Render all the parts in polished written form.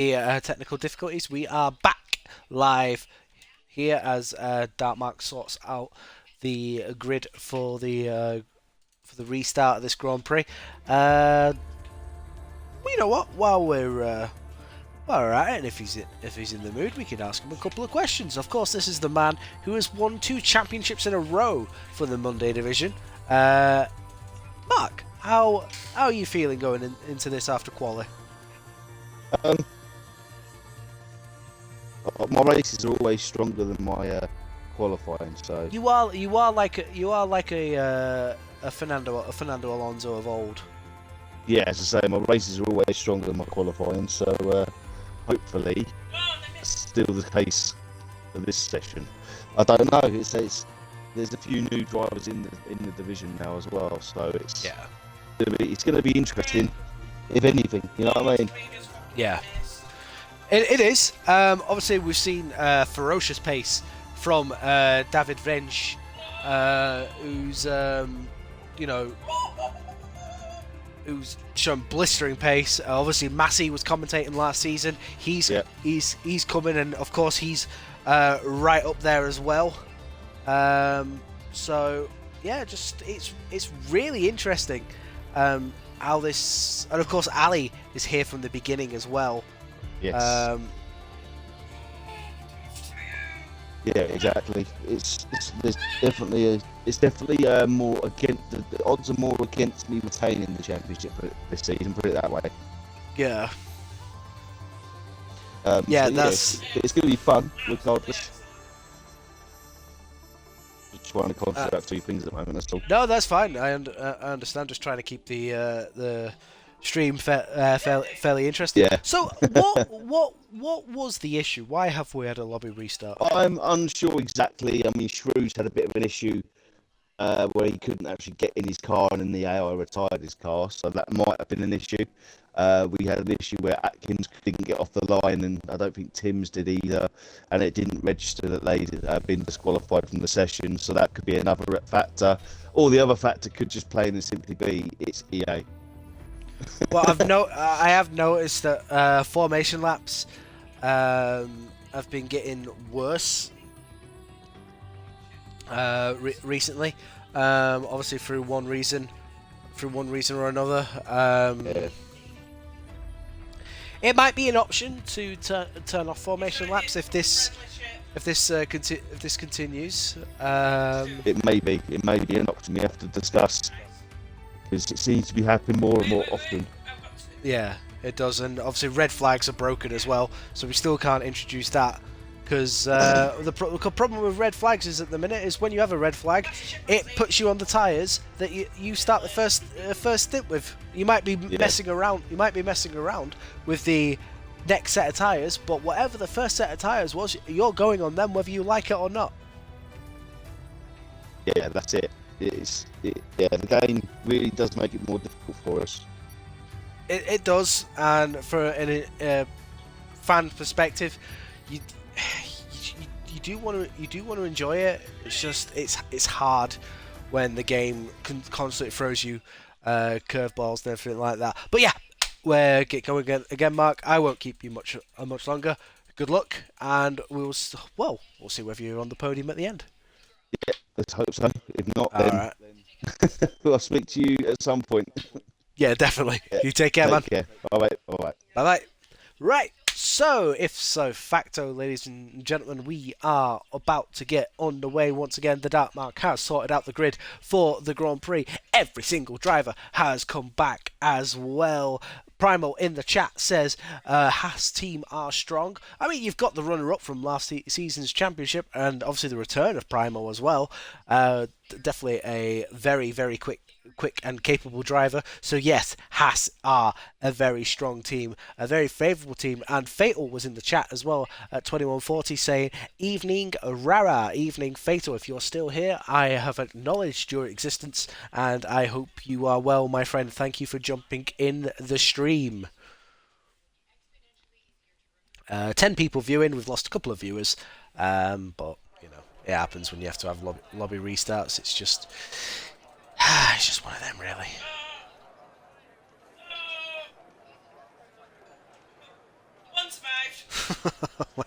Technical difficulties. We are back live here as Dartmark sorts out the grid for the restart of this Grand Prix. Well, you know what? While we're at it, and if he's in the mood, we can ask him a couple of questions. Of course, this is the man who has won 2 championships in a row for the Monday division. Mark, how are you feeling going into this after quali? Um, my races are always stronger than my qualifying, so You are like a Fernando Alonso of old. yeah, as I say, my races are always stronger than my qualifying. So hopefully, that's still the case for this session. I don't know. There's a few new drivers in the division now as well, so it's going to be interesting, if anything. You know what I mean? Yeah. It is. Obviously, we've seen ferocious pace from David Vrench, who's who's shown blistering pace. Obviously, Massey was commentating last season. He's coming, and of course, he's right up there as well. So yeah, just it's really interesting how this, and of course, Ali is here from the beginning as well. Yes. Yeah, exactly. There's definitely more against the odds are more against me retaining the championship this season. Put it that way. Yeah. It's going to be fun regardless. Just trying to concentrate 2 things at the moment. That's all. No, that's fine. I understand. Just trying to keep the stream fairly interesting. Yeah. So what was the issue? Why have we had a lobby restart? I'm unsure exactly. I mean, Shrews had a bit of an issue where he couldn't actually get in his car, and then the AI retired his car, so that might have been an issue. We had an issue where Atkins didn't get off the line, and I don't think Tim's did either, and it didn't register that they'd been disqualified from the session, so that could be another factor. Or the other factor could just plain and simply be it's EA. Well, I have noticed that formation laps have been getting worse recently. Obviously, through one reason or another. It might be an option to turn off formation laps if this continues. It may be an option we have to discuss, because it seems to be happening more and more often. Yeah, it does, and obviously red flags are broken as well, so we still can't introduce that. Because the problem with red flags is, at the minute, is when you have a red flag, it puts you on the tyres that you start the first stint with. You might be messing around. You might be messing around with the next set of tyres, but whatever the first set of tyres was, you're going on them whether you like it or not. Yeah, that's it. The game really does make it more difficult for us. It does, and for a fan perspective, you do want to enjoy it. It's just it's hard when the game constantly throws you curveballs and everything like that. But yeah, we're get going again, Mark. I won't keep you much longer. Good luck, and we'll see whether you're on the podium at the end. Yeah, let's hope so. If not, then I'll speak to you at some point. Yeah, definitely. Yeah. You take care, man. Take care. Bye bye. Right. So, if so facto, ladies and gentlemen, we are about to get underway once again. The Dartmark has sorted out the grid for the Grand Prix. Every single driver has come back as well. Primal in the chat says Haas team are strong. I mean, you've got the runner-up from last season's championship, and obviously the return of Primal as well. Definitely a very, very quick and capable driver. So yes, Haas are a very strong team, a very favourable team. And Fatal was in the chat as well at 2140 saying, "Evening Rara, evening Fatal. If you're still here, I have acknowledged your existence, and I hope you are well, my friend. Thank you for jumping in the stream." 10 people viewing. We've lost a couple of viewers, but you know, it happens when you have to have lobby restarts. It's just one of them, really. Oh my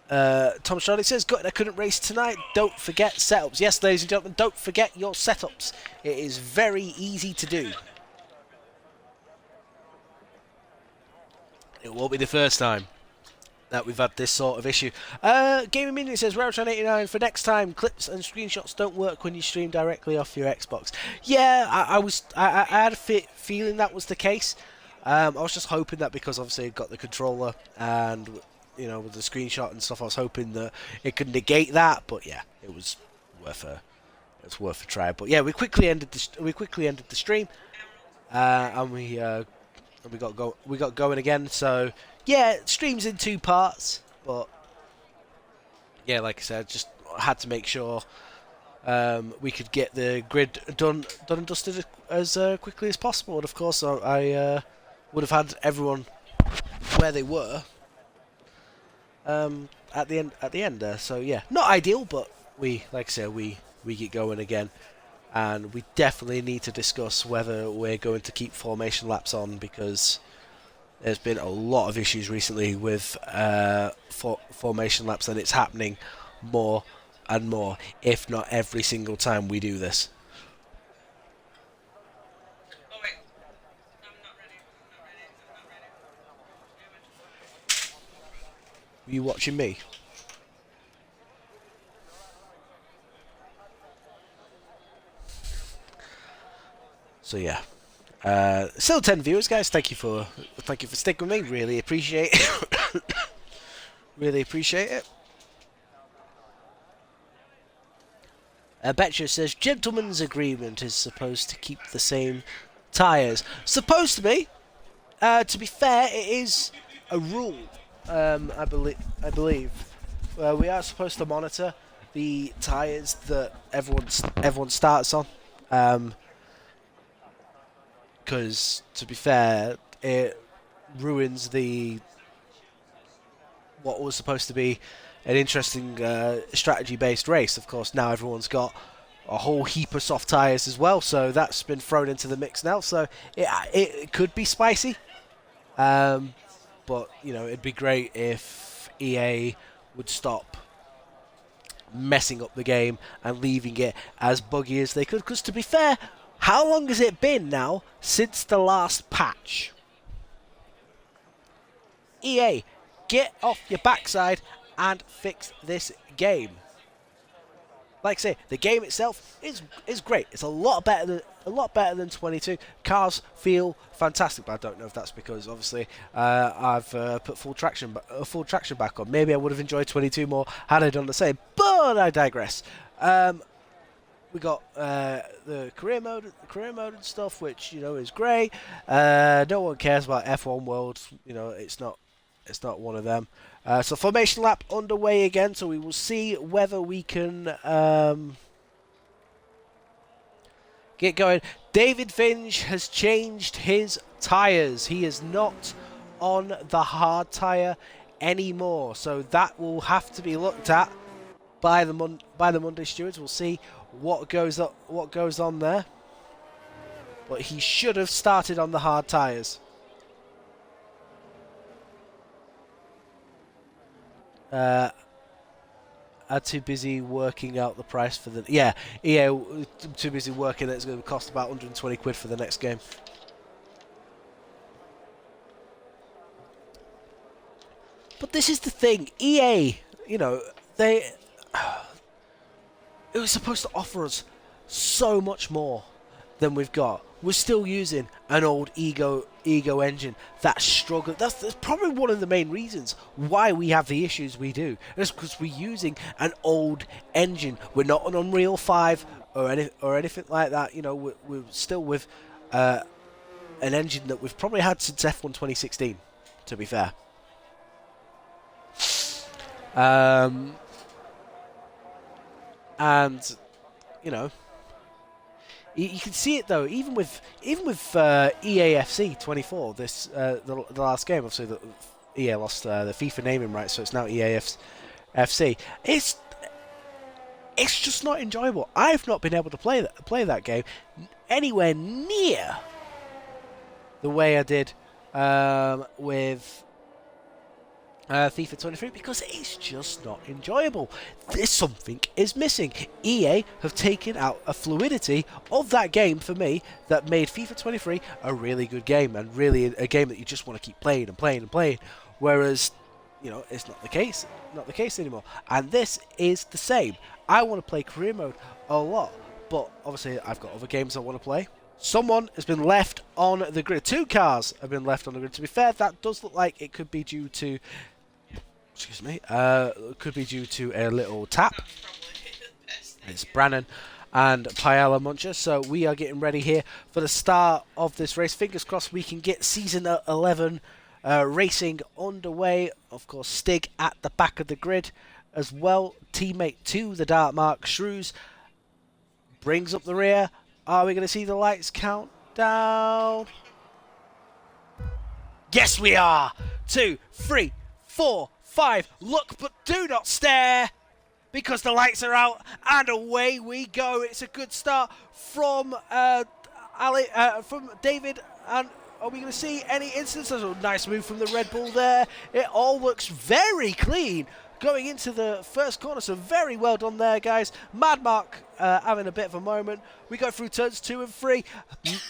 god. Tom Charlie says, "Good, I couldn't race tonight. Don't forget setups." Yes, ladies and gentlemen, don't forget your setups. It is very easy to do. It won't be the first time that we've had this sort of issue. Gaming Minion says, Raraty89, for next time, clips and screenshots don't work when you stream directly off your Xbox. Yeah, I had a feeling that was the case. I was just hoping that because obviously it got the controller and with the screenshot and stuff, I was hoping that it could negate that. But yeah, it was worth a try. But yeah, we quickly ended the stream, and we got going again. So yeah, stream's in 2 parts, but yeah, like I said, just had to make sure we could get the grid done and dusted as quickly as possible. And of course, I would have had everyone where they were at the end there. So yeah, not ideal, but we get going again. And we definitely need to discuss whether we're going to keep formation laps on, because there's been a lot of issues recently with formation laps, and it's happening more and more, if not every single time we do this. Oh wait, I'm not ready. Were you watching me? So yeah, still 10 viewers, guys. Thank you for sticking with me. Really appreciate it. Really appreciate it. Betcha says, gentleman's agreement is supposed to keep the same tyres. Supposed to be. To be fair, it is a rule. I believe. We are supposed to monitor the tyres that everyone starts on. Because, to be fair, it ruins what was supposed to be an interesting strategy-based race. Of course, now everyone's got a whole heap of soft tyres as well, so that's been thrown into the mix now. So it could be spicy, but it'd be great if EA would stop messing up the game and leaving it as buggy as they could. Because to be fair, how long has it been now since the last patch? EA, get off your backside and fix this game. Like I say, the game itself is great. It's a lot better than 22. Cars feel fantastic, but I don't know if that's because obviously I've put full traction back on. Maybe I would have enjoyed 22 more had I done the same. But I digress. We got the career mode and stuff, which is great. No one cares about F1 World. It's not one of them. So formation lap underway again. So we will see whether we can get going. David Finch has changed his tyres. He is not on the hard tyre anymore. So that will have to be looked at by the Monday stewards. We'll see what goes on there. But he should have started on the hard tyres. Are too busy working out the price for the... Yeah, EA too busy working that it's going to cost about 120 quid for the next game. But this is the thing. EA, they... It was supposed to offer us so much more than we've got. We're still using an old ego engine that struggle. That's probably one of the main reasons why we have the issues we do. It's because we're using an old engine. We're not on Unreal 5 or anything like that. We're still with an engine that we've probably had since F1 2016. To be fair. And you can see it though, even with EAFC 24, this the last game. Obviously, EA lost the FIFA naming rights, so it's now EAFC. It's just not enjoyable. I've not been able to play that game anywhere near the way I did with FIFA 23 because it's just not enjoyable. Something is missing. EA have taken out a fluidity of that game for me that made FIFA 23 a really good game and really a game that you just want to keep playing and playing and playing. Whereas, you know, it's not the case anymore. And this is the same. I want to play career mode a lot, but obviously I've got other games I want to play. Someone has been left on the grid. 2 cars have been left on the grid. To be fair, that does look like it could be due to, excuse me, could be due to a little tap. It's Brannan and Paella Muncher. So we are getting ready here for the start of this race. Fingers crossed we can get season 11 racing underway. Of course, Stig at the back of the grid as well. Teammate to the Dark Mark, Shrews, brings up the rear. Are we going to see the lights count down? Yes, we are. 2, 3, 4, 5. Look, but do not stare, because the lights are out, and away we go. It's a good start from from David. And are we going to see any instances? Oh, nice move from the Red Bull there. It all looks very clean going into the first corner, so very well done there, guys. Mad Mark having a bit of a moment. We go through turns 2 and 3.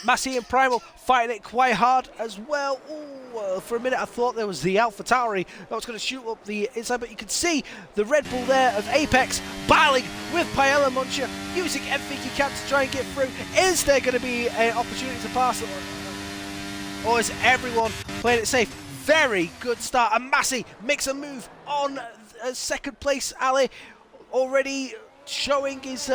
Massey and Primal fighting it quite hard as well. Ooh, for a minute I thought there was the AlphaTauri that was going to shoot up the inside, but you can see the Red Bull there of Apex battling with Paella Muncher, using everything he can to try and get through. Is there going to be an opportunity to pass, or is everyone playing it safe? Very good start, and Massey makes a move on second place. Ali already showing his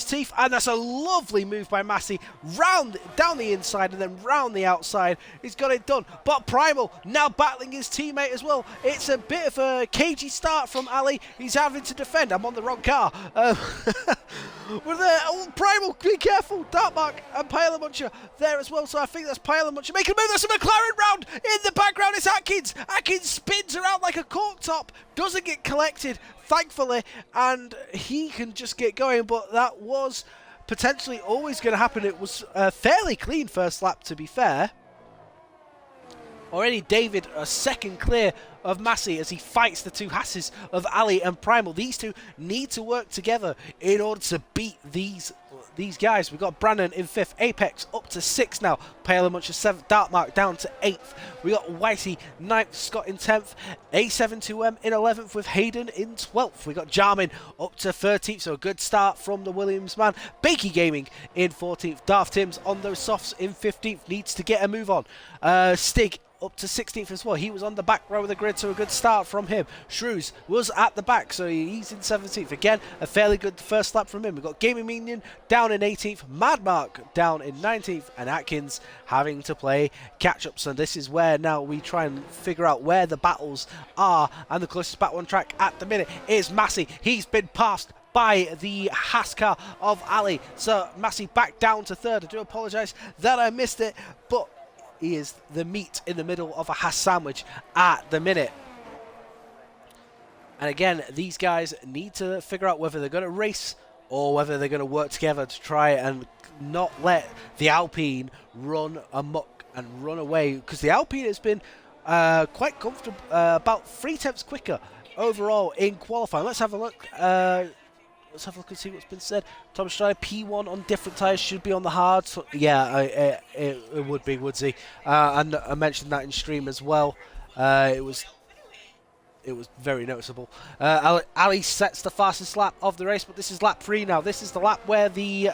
teeth, and that's a lovely move by Massey, round down the inside and then round the outside. He's got it done, but Primal now battling his teammate as well. It's a bit of a cagey start from Ali. He's having to defend. I'm on the wrong car. We're there. Oh, Primal, be careful. Dartmark and Paella Muncher there as well. So I think that's Paella Muncher making a move. That's a McLaren round. In the background, it's Atkins. Atkins spins around like a cork top. Doesn't get collected, thankfully, and he can just get going. But that was potentially always going to happen. It was a fairly clean first lap, to be fair. Already David a second clear of Massey as he fights the 2 Hasses of Ali and Primal. These two need to work together in order to beat these guys. We've got Brandon in 5th, Apex up to 6th now, Paella Muncher 7th, Dartmark down to 8th. We got Whitey 9th, Scott in 10th, A72M in 11th with Hayden in 12th. We got Jarmin up to 13th, so a good start from the Williams man. Bakey Gaming in 14th, Daft Tim's on those softs in 15th, needs to get a move on. Stig up to 16th as well. He was on the back row of the grid, so a good start from him. Shrews was at the back, so he's in 17th. Again, a fairly good first lap from him. We've got Gaming Minion down in 18th, Mad Mark down in 19th, and Atkins having to play catch-up. So this is where now we try and figure out where the battles are, and the closest battle on track at the minute is Massey. He's been passed by the Haas car of Ali. So Massey back down to 3rd. I do apologise that I missed it, but he is the meat in the middle of a Haas sandwich at the minute. And again, these guys need to figure out whether they're going to race or whether they're going to work together to try and not let the Alpine run amok and run away. Because the Alpine has been quite comfortable, about 3/10 quicker overall in qualifying. Let's have a look. Let's have a look and see what's been said. Thomas Strider, P1 on different tyres should be on the hard. So, yeah, it would be Woodsy. And I mentioned that in stream as well. It was very noticeable. Ali sets the fastest lap of the race, but this is lap 3 now. This is the lap where the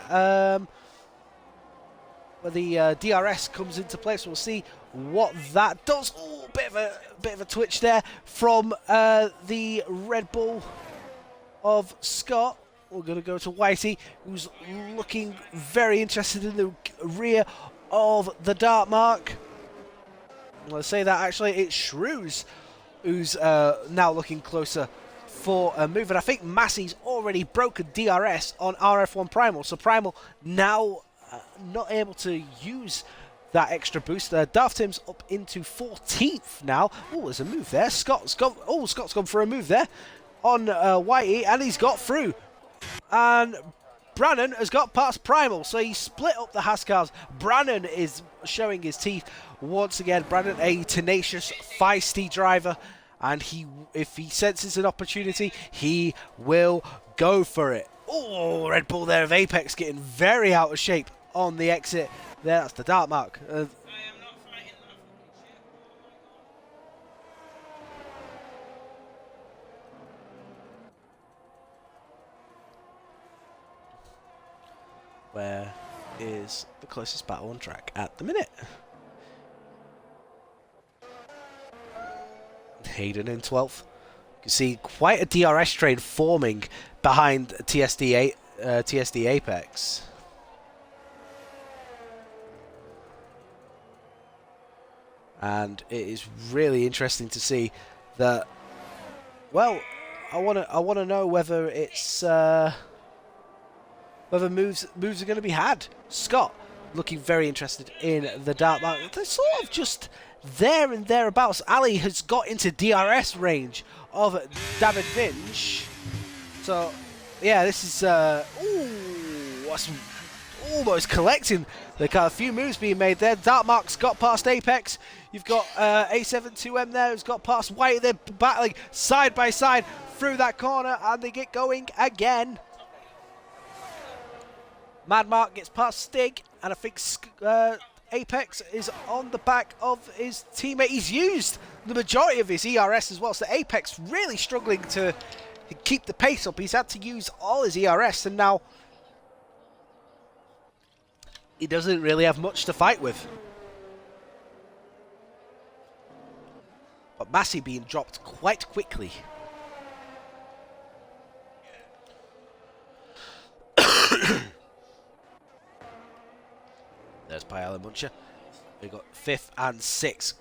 DRS comes into play. So we'll see what that does. Oh, bit of a twitch there from the Red Bull of Scott. We're going to go to Whitey, who's looking very interested in the rear of the Dartmark. Let's say that actually it's Shrews who's now looking closer for a move. And I think Massey's already broken DRS on RRF1 Primal. So Primal now not able to use that extra boost. Daft Tim's up into 14th now. Oh, there's a move there. Scott's gone for a move there on Whitey, and he's got through. And Brannan has got past Primal, so he split up the Haas cars. Brannan is showing his teeth once again. Brannan, a tenacious, feisty driver, and if he senses an opportunity, he will go for it. Oh, Red Bull there of Apex getting very out of shape on the exit. There, that's the dark mark. I am not fighting that fucking shit. Where is the closest battle on track at the minute? Hayden in 12th. You can see quite a DRS train forming behind TSD Apex. And it is really interesting to see that. Well, I want to know whether it's whether moves are going to be had. Scott looking very interested in the dark mark. They're sort of just there and thereabouts. Ali has got into DRS range of David Finch. So yeah, this is what's almost collecting the car. A few moves being made there. Dark Mark's got past Apex. You've got A72M there who's got past White. They're battling side by side through that corner, and they get going again. Mad Mark gets past Stig, and I think Apex is on the back of his teammate. He's used the majority of his ERS as well, so Apex really struggling to keep the pace up. He's had to use all his ERS, and now he doesn't really have much to fight with. But Massey being dropped quite quickly. There's Paella Muncher. We got 5th and 6th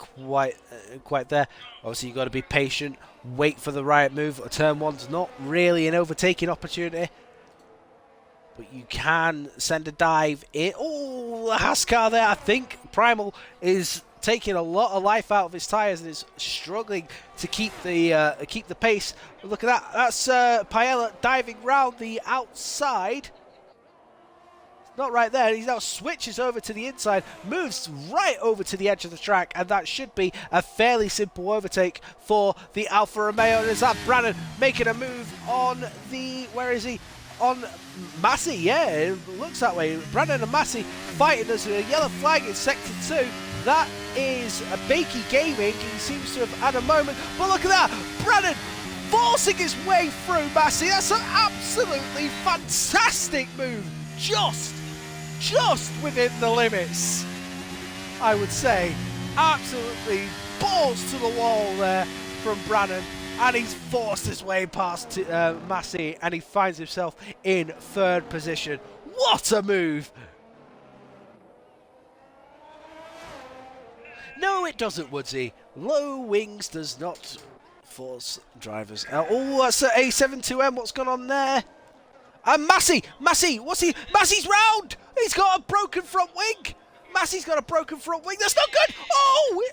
quite there. Obviously, you've got to be patient, wait for the right move. Turn 1's not really an overtaking opportunity, but you can send a dive in. Oh, the Haas car there. I think Primal is taking a lot of life out of his tyres and is struggling to keep the pace. But look at that. That's Paella diving round the outside. Not right there. He now switches over to the inside, moves right over to the edge of the track, and that should be a fairly simple overtake for the Alfa Romeo. And is that Brannan making a move on the... Where is he? On Massey, yeah, it looks that way. Brannan and Massey fighting. There's a yellow flag in Sector 2. That is a Bakey Gaming. He seems to have had a moment. But look at that. Brannan forcing his way through Massey. That's an absolutely fantastic move. Just within the limits, I would say. Absolutely balls to the wall there from Brannan, and he's forced his way past Massey, and he finds himself in 3rd position. What a move! No, it doesn't, Woodsy. Low wings does not force drivers out. Oh, that's A72M. What's gone on there? And Massey, Massey's round! He's got a broken front wing! Massey's got a broken front wing, that's not good! Oh!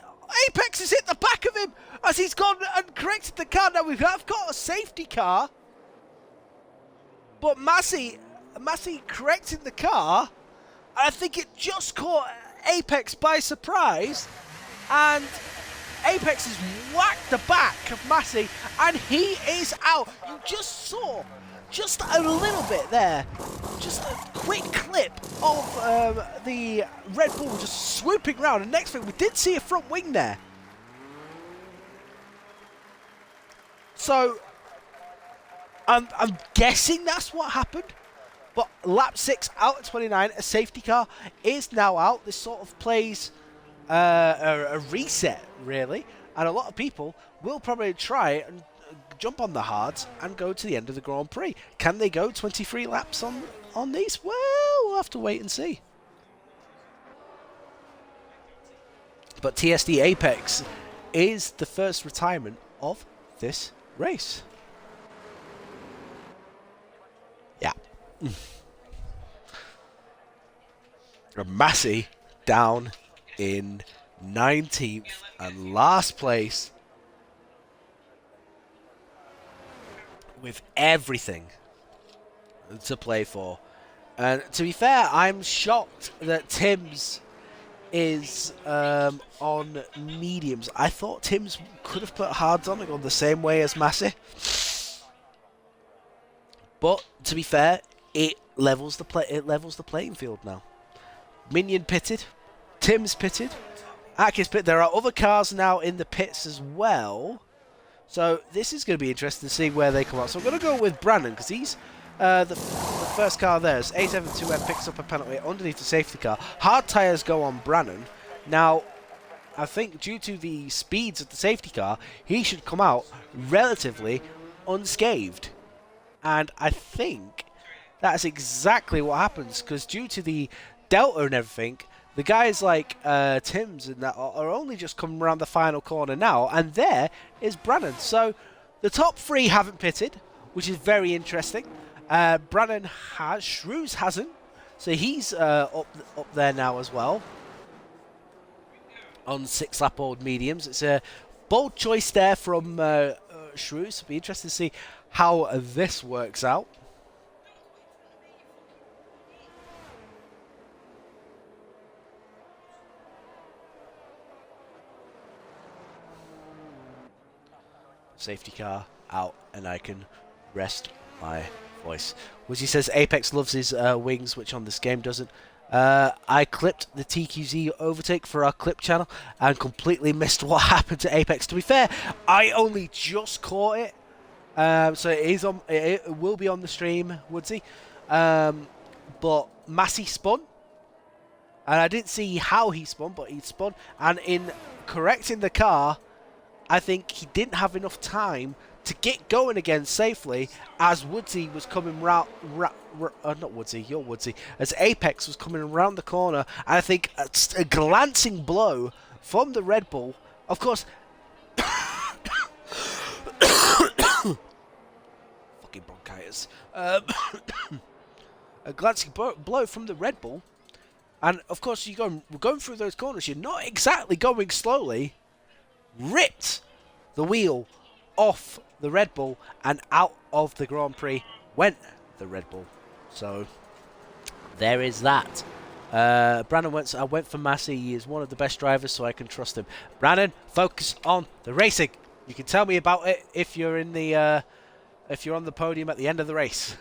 Apex has hit the back of him as he's gone and corrected the car. Now we've got a safety car, but Massey corrected the car, and I think it just caught Apex by surprise, and Apex has whacked the back of Massey, and he is out. You just saw just a little bit there, just a quick clip of the Red Bull just swooping around, and next thing we did see a front wing there. So I'm guessing that's what happened, but lap 6 out of 29, a safety car is now out. This sort of plays a reset, really, and a lot of people will probably try and jump on the hards and go to the end of the Grand Prix. Can they go 23 laps on these? Well, we'll have to wait and see. But TSD Apex is the first retirement of this race. Yeah. Massey down in 19th and last place, with everything to play for. And to be fair, I'm shocked that Tim's is on mediums. I thought Tim's could have put hards on and gone the same way as Massey. But to be fair, it levels the playing field now. Minion pitted, Tim's pitted, Atkins pitted. There are other cars now in the pits as well. So this is going to be interesting to see where they come out. So I'm going to go with Brandon because he's the first car there. A72M picks up a penalty underneath the safety car. Hard tyres go on Brandon. Now, I think due to the speeds of the safety car, he should come out relatively unscathed. And I think that's exactly what happens because due to the delta and everything, the guys like Tim's and that are only just coming around the final corner now, and there is Brandon. So the top three haven't pitted, which is very interesting. Brandon has, Shrews hasn't, so he's up there now as well on 6-lap old mediums. It's a bold choice there from Shrews. It'll be interesting to see how this works out. Safety car out, and I can rest my voice. Woodsy says Apex loves his wings, which on this game doesn't. I clipped the TQZ overtake for our clip channel and completely missed what happened to Apex. To be fair, I only just caught it, so it is on. It will be on the stream, Woodsy. But Massey spun, and I didn't see how he spun, but he spun, and in correcting the car, I think he didn't have enough time to get going again safely as Woodsy was coming round. Not Woodsy, you're Woodsy. As Apex was coming around the corner, and I think a glancing blow from the Red Bull. Of course, fucking bronchitis. A glancing blow from the Red Bull, and of course we're going through those corners. You're not exactly going slowly. Ripped the wheel off the Red Bull, and out of the Grand Prix went the Red Bull. So there is that. Brandon I went for Massey. He is one of the best drivers, so I can trust him. Brandon, focus on the racing. You can tell me about it if you're in the if you're on the podium at the end of the race.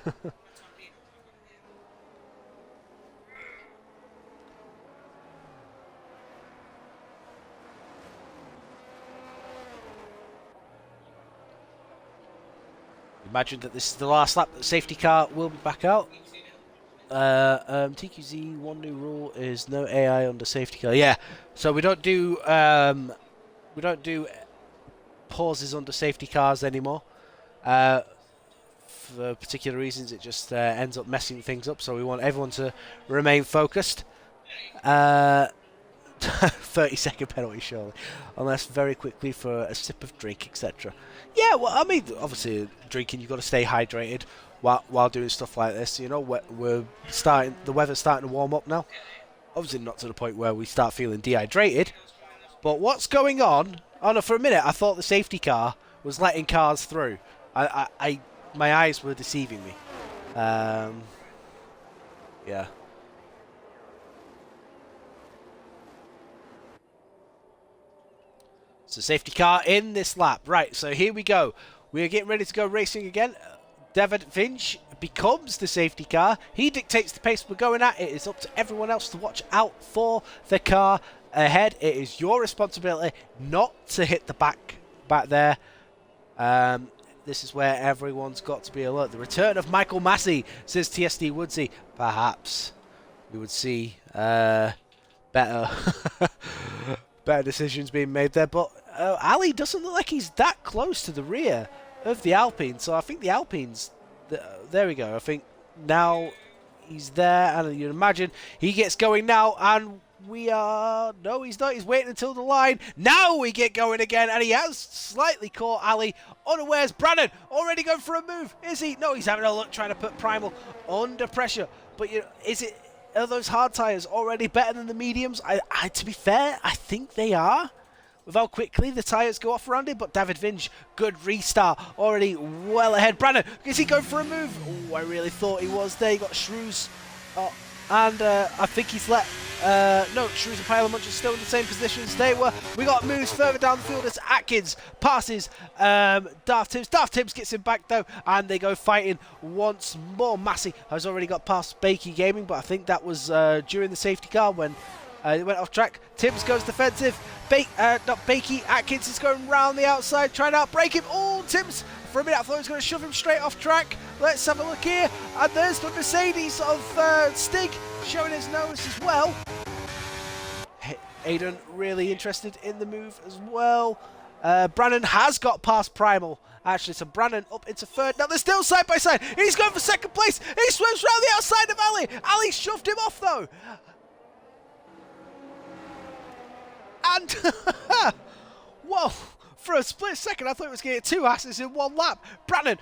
Imagine that this is the last lap. The safety car will be back out. TQZ, one new rule is no AI under safety car. Yeah, so we don't do pauses under safety cars anymore. For particular reasons, it just ends up messing things up. So we want everyone to remain focused. 30-second penalty, surely, unless very quickly for a sip of drink, etc. Yeah, well, I mean, obviously, drinking, you've got to stay hydrated while doing stuff like this. You know, we're starting, the weather's starting to warm up now. Obviously, not to the point where we start feeling dehydrated. But what's going on? Oh no, for a minute, I thought the safety car was letting cars through. My eyes were deceiving me. Yeah. So safety car in this lap. Right, so here we go. We're getting ready to go racing again. David Finch becomes the safety car. He dictates the pace we're going at. It is up to everyone else to watch out for the car ahead. It is your responsibility not to hit the back there. This is where everyone's got to be alert. The return of Michael Massey, says TSD Woodsy. Perhaps we would see better decisions being made there, but Ali doesn't look like he's that close to the rear of the Alpine, so I think the Alpines, there we go, I think now he's there, and you'd imagine he gets going now, and no, he's not, he's waiting until the line. Now we get going again, and he has slightly caught Ali unawares. Brandon already going for a move, is he? No, he's having a look, trying to put Primal under pressure, but are those hard tyres already better than the mediums? To be fair, I think they are. With how quickly the tyres go off around him, but David Vinge, good restart, already well ahead. Brandon, is he going for a move? Oh, I really thought he was there. He got Shrews Oh, and I think he's let... no, Shrews and Pylamunch are still in the same position as they were. We got moves further down the field as Atkins passes Daft Tibbs. Daft Tibbs gets him back though, and they go fighting once more. Massey has already got past Bakey Gaming, but I think that was during the safety car when it went off track. Tibbs goes defensive. Not Bakey. Atkins is going round the outside, trying to outbreak him. Oh, Tibbs for a minute I thought he was going to shove him straight off track. Let's have a look here. And there's the Mercedes of Stig showing his nose as well. Aiden really interested in the move as well. Brannon has got past Primal. Actually, so Brannon up into third. Now they're still side by side. He's going for second place. He swims round the outside of Ali. Ali shoved him off though. And whoa, for a split second I thought he was getting two asses in one lap. Brannon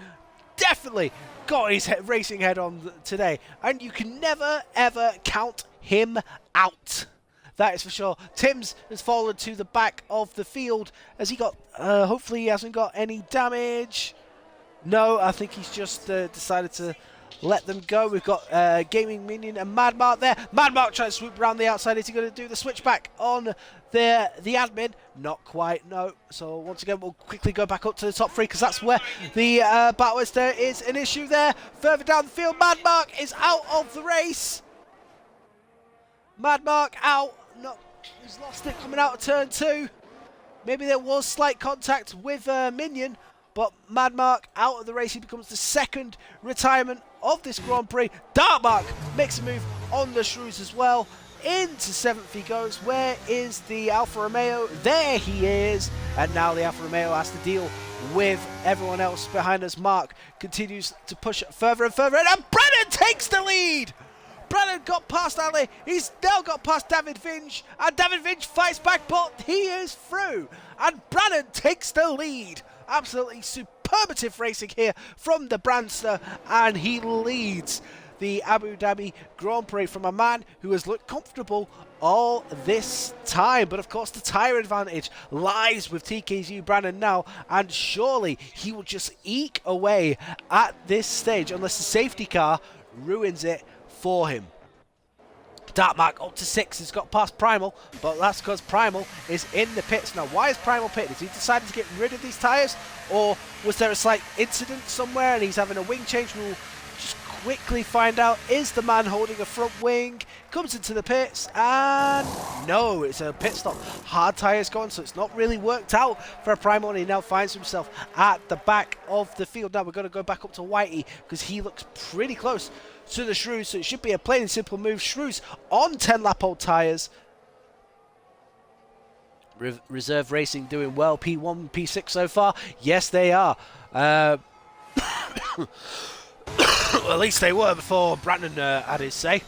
definitely got his racing head on today, and you can never ever count him out. That is for sure. Timms has fallen to the back of the field. Has he got... hopefully he hasn't got any damage. No, I think he's just decided to let them go. We've got Gaming Minion and Mad Mark there. Mad Mark trying to swoop around the outside. Is he going to do the switchback on the admin? Not quite, no. So once again, we'll quickly go back up to the top three because that's where the battle is. There is an issue there. Further down the field, Mad Mark is out of the race. Mad Mark out. No, he's lost it coming out of turn 2. Maybe there was slight contact with Minion, but Mad Mark out of the race. He becomes the second retirement of this Grand Prix. Dartmark makes a move on the Shrews as well. Into 7th he goes. Where is the Alfa Romeo? There he is. And now the Alfa Romeo has to deal with everyone else behind us. Mark continues to push further and further, and Brennan takes the lead. Brennan got past Ali. He's now got past David Vinge, and David Vinge fights back, but he is through. And Brennan takes the lead. Absolutely superlative racing here from the Brandster, and he leads the Abu Dhabi Grand Prix from a man who has looked comfortable all this time. But of course the tyre advantage lies with TK's Brannon now, and surely he will just eke away at this stage unless the safety car ruins it for him. Dartmark up to 6, he's got past Primal, but that's because Primal is in the pits. Now why is Primal pitted? Has he decided to get rid of these tyres, or was there a slight incident somewhere and he's having a wing change? We'll just quickly find out. Is the man holding a front wing, comes into the pits, and no, it's a pit stop. Hard tyres gone, so it's not really worked out for Primal, and he now finds himself at the back of the field. Now we're going to go back up to Whitey because he looks pretty close to the Shrews, so it should be a plain and simple move. Shrews on 10 lap old tyres. Reserve Racing doing well. P1, P6 so far. Yes, they are. Well, at least they were before Brandon had his say.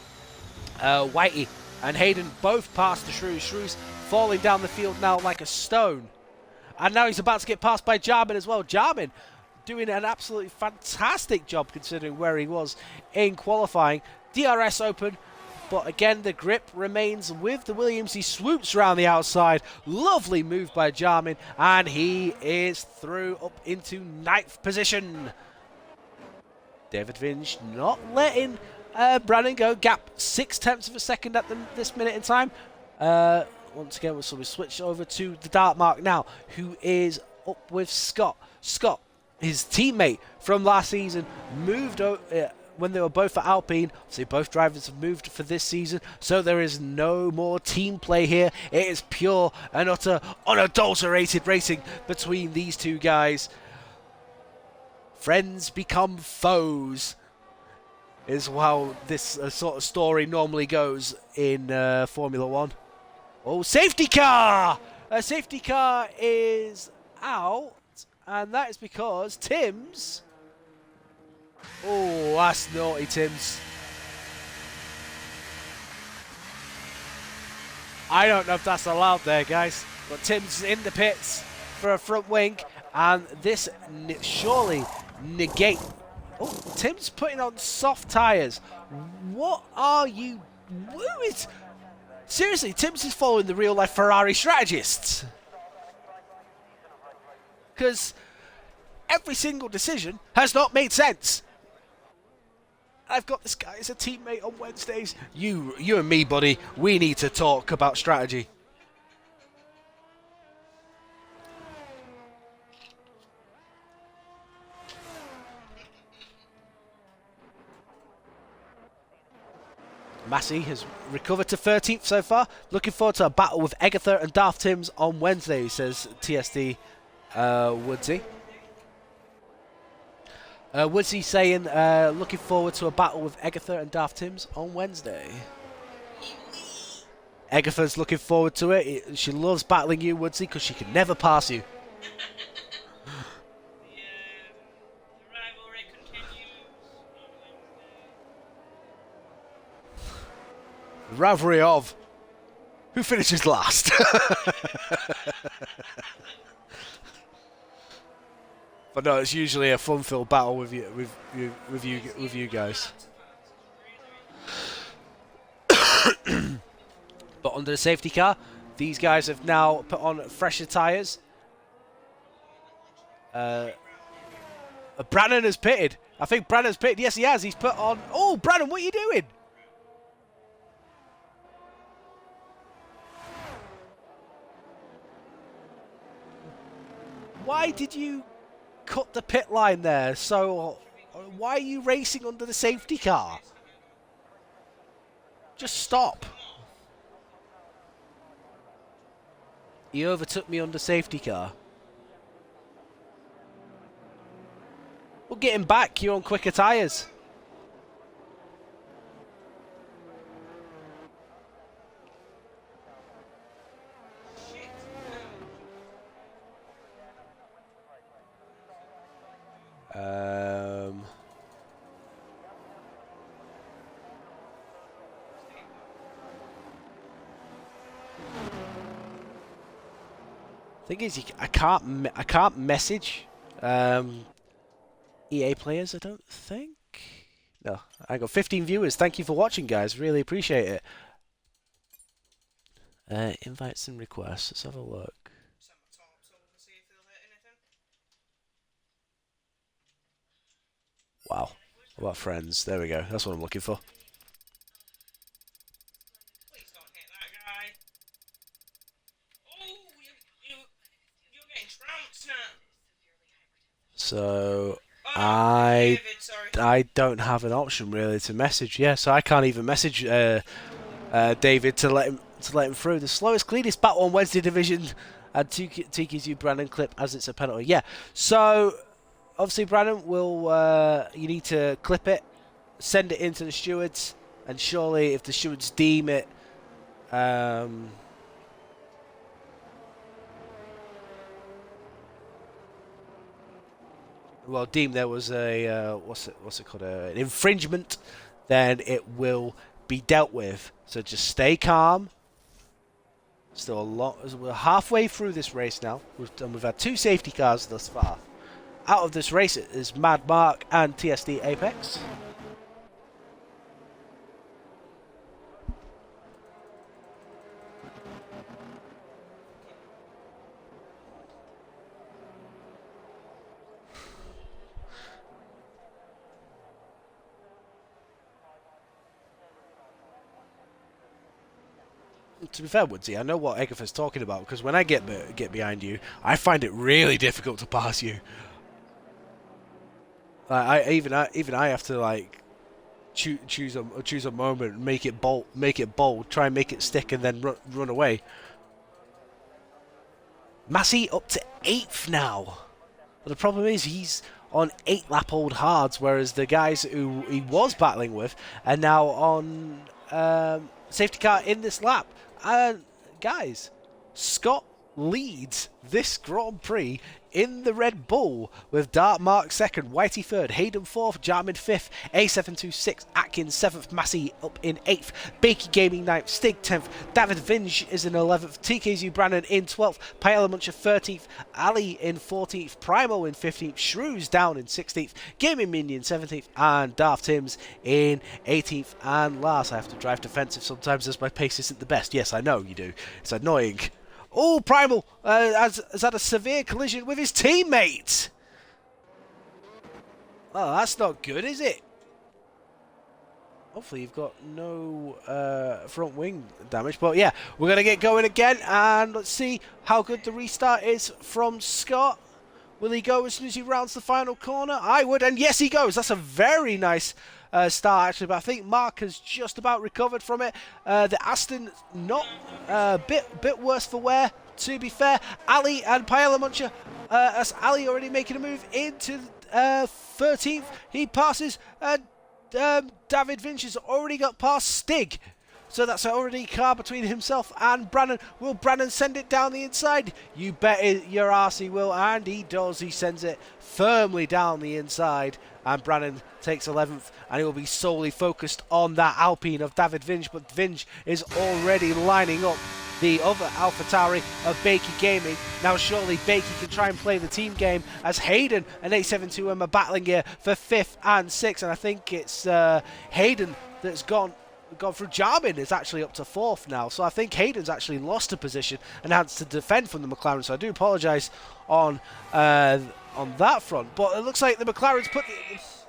Whitey and Hayden both passed the Shrews. Shrews falling down the field now like a stone. And now he's about to get passed by Jarman as well. Jarman doing an absolutely fantastic job considering where he was in qualifying. DRS open, but again the grip remains with the Williams. He swoops around the outside. Lovely move by Jarman, and he is through up into 9th position. David Vinge not letting Brannon go. Gap 0.6 of a second at this minute in time. Once again, so we switch over to the Dartmark now, who is up with Scott. Scott, his teammate from last season, moved when they were both at Alpine. So both drivers have moved for this season, so there is no more team play here. It is pure and utter unadulterated racing between these two guys. Friends become foes is how this sort of story normally goes in Formula 1. Oh, safety car! A safety car is out. And that is because Timms... Oh, that's naughty, Timms. I don't know if that's allowed there, guys. But Timms is in the pits for a front wing. And this surely negate... Oh, Timms putting on soft tyres. What are you... Seriously, Timms is following the real-life Ferrari strategists. Because every single decision has not made sense. I've got this guy as a teammate on Wednesdays. You and me, buddy, we need to talk about strategy. Massey has recovered to 13th so far. Looking forward to a battle with Egatha and Darth Tims on Wednesday, says TSD Woodsy. Woodsy saying, looking forward to a battle with Egatha and Darth Tims on Wednesday. Egatha's looking forward to it. She loves battling you, Woodsy, because she can never pass you. The rivalry continues on Wednesday. Rivalry of who finishes last. But no, it's usually a fun-filled battle with you guys. But under the safety car, these guys have now put on fresher tyres. Brannon has pitted. I think Brannon's pitted. Yes, he has. He's put on. Oh, Brannon, what are you doing? Why did you cut the pit line there? So, why are you racing under the safety car? Just stop. He overtook me under safety car. Well, get him back. You're on quicker tyres. Thing is, I can't message EA players. I don't think. No, I got 15 viewers. Thank you for watching, guys. Really appreciate it. Invites and requests. Let's have a look. Send my tops over to see if they'll hit anything. Wow. What about friends? There we go. That's what I'm looking for. Please don't hit that guy. Oh, you're getting trounced now. So Oh, David, sorry. I don't have an option really to message. Yeah, so I can't even message David to let him through. The slowest, cleanest battle on Wednesday division, and Tiki's you Brandon clip as it's a penalty. Yeah. So obviously, Brandon will. You need to clip it, send it into the stewards, and surely if the stewards deem it. Well, deem there was a what's it called, an infringement, then it will be dealt with. So just stay calm. Still a lot. We're halfway through this race now. We've had 2 safety cars thus far. Out of this race it is Mad Mark and TSD Apex. To be fair, Woodsy, I know what Egatha's talking about, because when I get behind you, I find it really difficult to pass you. I have to like choose a moment, make it bold, try and make it stick, and then run away. Massey up to 8th now. But the problem is he's on 8-lap old hards, whereas the guys who he was battling with are now on safety car in this lap. And guys, Scott leads this Grand Prix in the Red Bull with Dart Mark 2nd, Whitey 3rd, Hayden 4th, Jarman 5th, A726, Atkins 7th, Massey up in 8th, Bakey Gaming 9th, Stig 10th, David Vinge is in 11th, TKZU Brannon in 12th, Paella Muncher 13th, Ali in 14th, Primo in 15th, Shrews down in 16th, Gaming Minion 17th, and Darth Tims in 18th. And last, I have to drive defensive sometimes as my pace isn't the best. Yes, I know you do. It's annoying. Oh, Primal has had a severe collision with his teammate. Oh, that's not good, is it? Hopefully you've got no front wing damage. But yeah, we're going to get going again. And let's see how good the restart is from Scott. Will he go as soon as he rounds the final corner? I would. And yes, he goes. That's a very nice start, actually. But I think Mark has just about recovered from it. The Aston, not a bit worse for wear, to be fair. Ali and Paella Muncher. That's Ali already making a move into 13th. He passes... David Vinch has already got past Stig. So that's already a car between himself and Brannan. Will Brannan send it down the inside? You bet your arse he will, and he does. He sends it firmly down the inside, and Brannan takes 11th, and he will be solely focused on that Alpine of David Vinch, but Vinch is already lining up the other AlphaTauri of Bakey Gaming. Now surely Bakey can try and play the team game as Hayden and 872M are battling here for 5th and 6th, and I think it's Hayden that's gone through. Jarmin is actually up to 4th now, so I think Hayden's actually lost a position and has to defend from the McLaren, so I do apologise on that front, but it looks like the McLaren's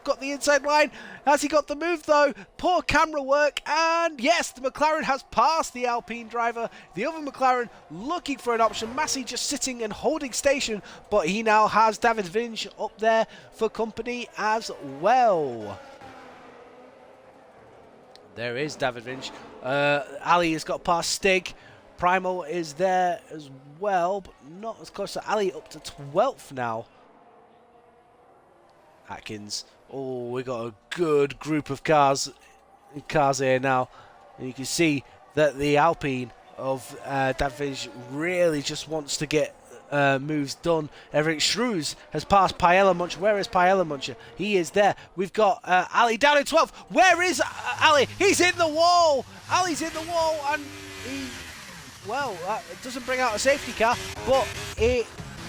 got the inside line. Has he got the move though? Poor camera work, and yes, the McLaren has passed the Alpine driver. The other McLaren looking for an option. Massey just sitting and holding station, but he now has David Vinch up there for company as well. There is David Vinch. Ali has got past Stig. Primal is there as well, but not as close to Ali, up to 12th now. Atkins. Oh, we got a good group of cars here now. And you can see that the Alpine of David Vinch really just wants to get moves done. Eric Shrews has passed Paella Muncher. Where is Paella Muncher? He is there. We've got Ali down in 12th. Where is Ali? He's in the wall. Ali's in the wall, and well, that doesn't bring out a safety car, but it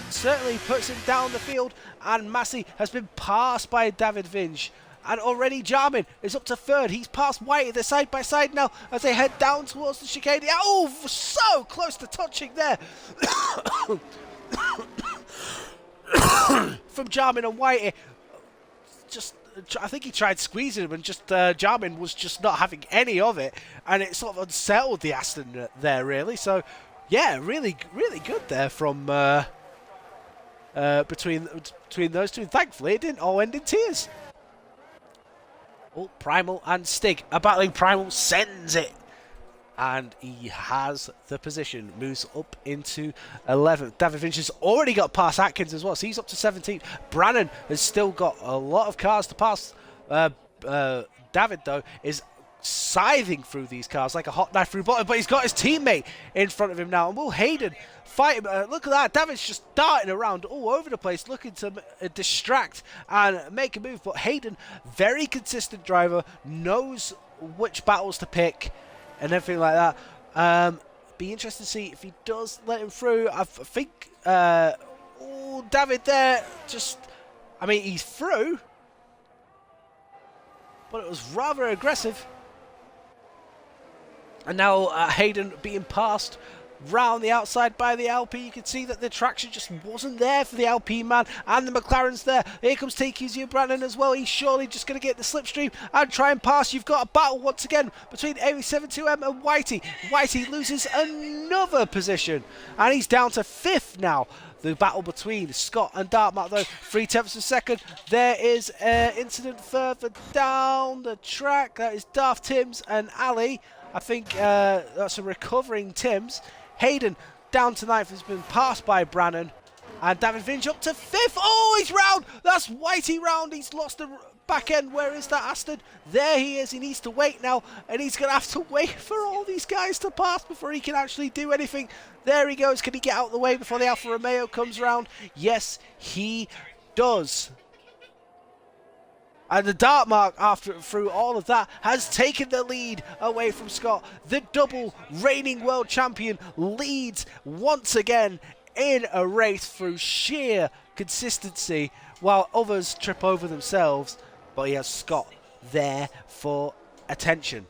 certainly puts him down the field, and Massey has been passed by David Vinch. And already Jarmin is up to 3rd. He's passed White. They're side by side now as they head down towards the chicane. Oh, so close to touching there. From Jarmin and White. I think he tried squeezing him, and just Jarmin was just not having any of it, and it sort of unsettled the Aston there, really. So, yeah, really good there from between those two. Thankfully, it didn't all end in tears. Oh, Primal and Stig are battling. Primal sends it, and he has the position. Moves up into 11th. David Vinch has already got past Atkins as well, so he's up to 17th. Brannan has still got a lot of cars to pass. David, though, is scything through these cars like a hot knife through butter, but he's got his teammate in front of him now, and will Hayden fight him? Look at that, David's just darting around all over the place looking to distract and make a move, but Hayden, very consistent driver, knows which battles to pick and everything like that. Be interested to see if he does let him through. I think David there I mean, he's through, but it was rather aggressive. And now Hayden being passed round the outside by the Alpine. You can see that the traction just wasn't there for the Alpine man, and the McLaren's there. Here comes TQZ Brannan as well. He's surely just going to get the slipstream and try and pass. You've got a battle once again between AV72M and Whitey. Whitey loses another position, and he's down to 5th now. The battle between Scott and Dartmouth, though, 3/10 of a second. There is an incident further down the track. That is Darth Timms and Ali. I think that's a recovering Timms. Hayden down to 9th, has been passed by Brannan. And David Vinch up to 5th. Oh, he's round. That's Whitey round. He's lost the back end. Where is that Aston? There he is. He needs to wait now. And he's going to have to wait for all these guys to pass before he can actually do anything. There he goes. Can he get out of the way before the Alfa Romeo comes round? Yes, he does. And the Dartmark, through all of that, has taken the lead away from Scott. The double reigning world champion leads once again in a race through sheer consistency, while others trip over themselves. But he has Scott there for attention.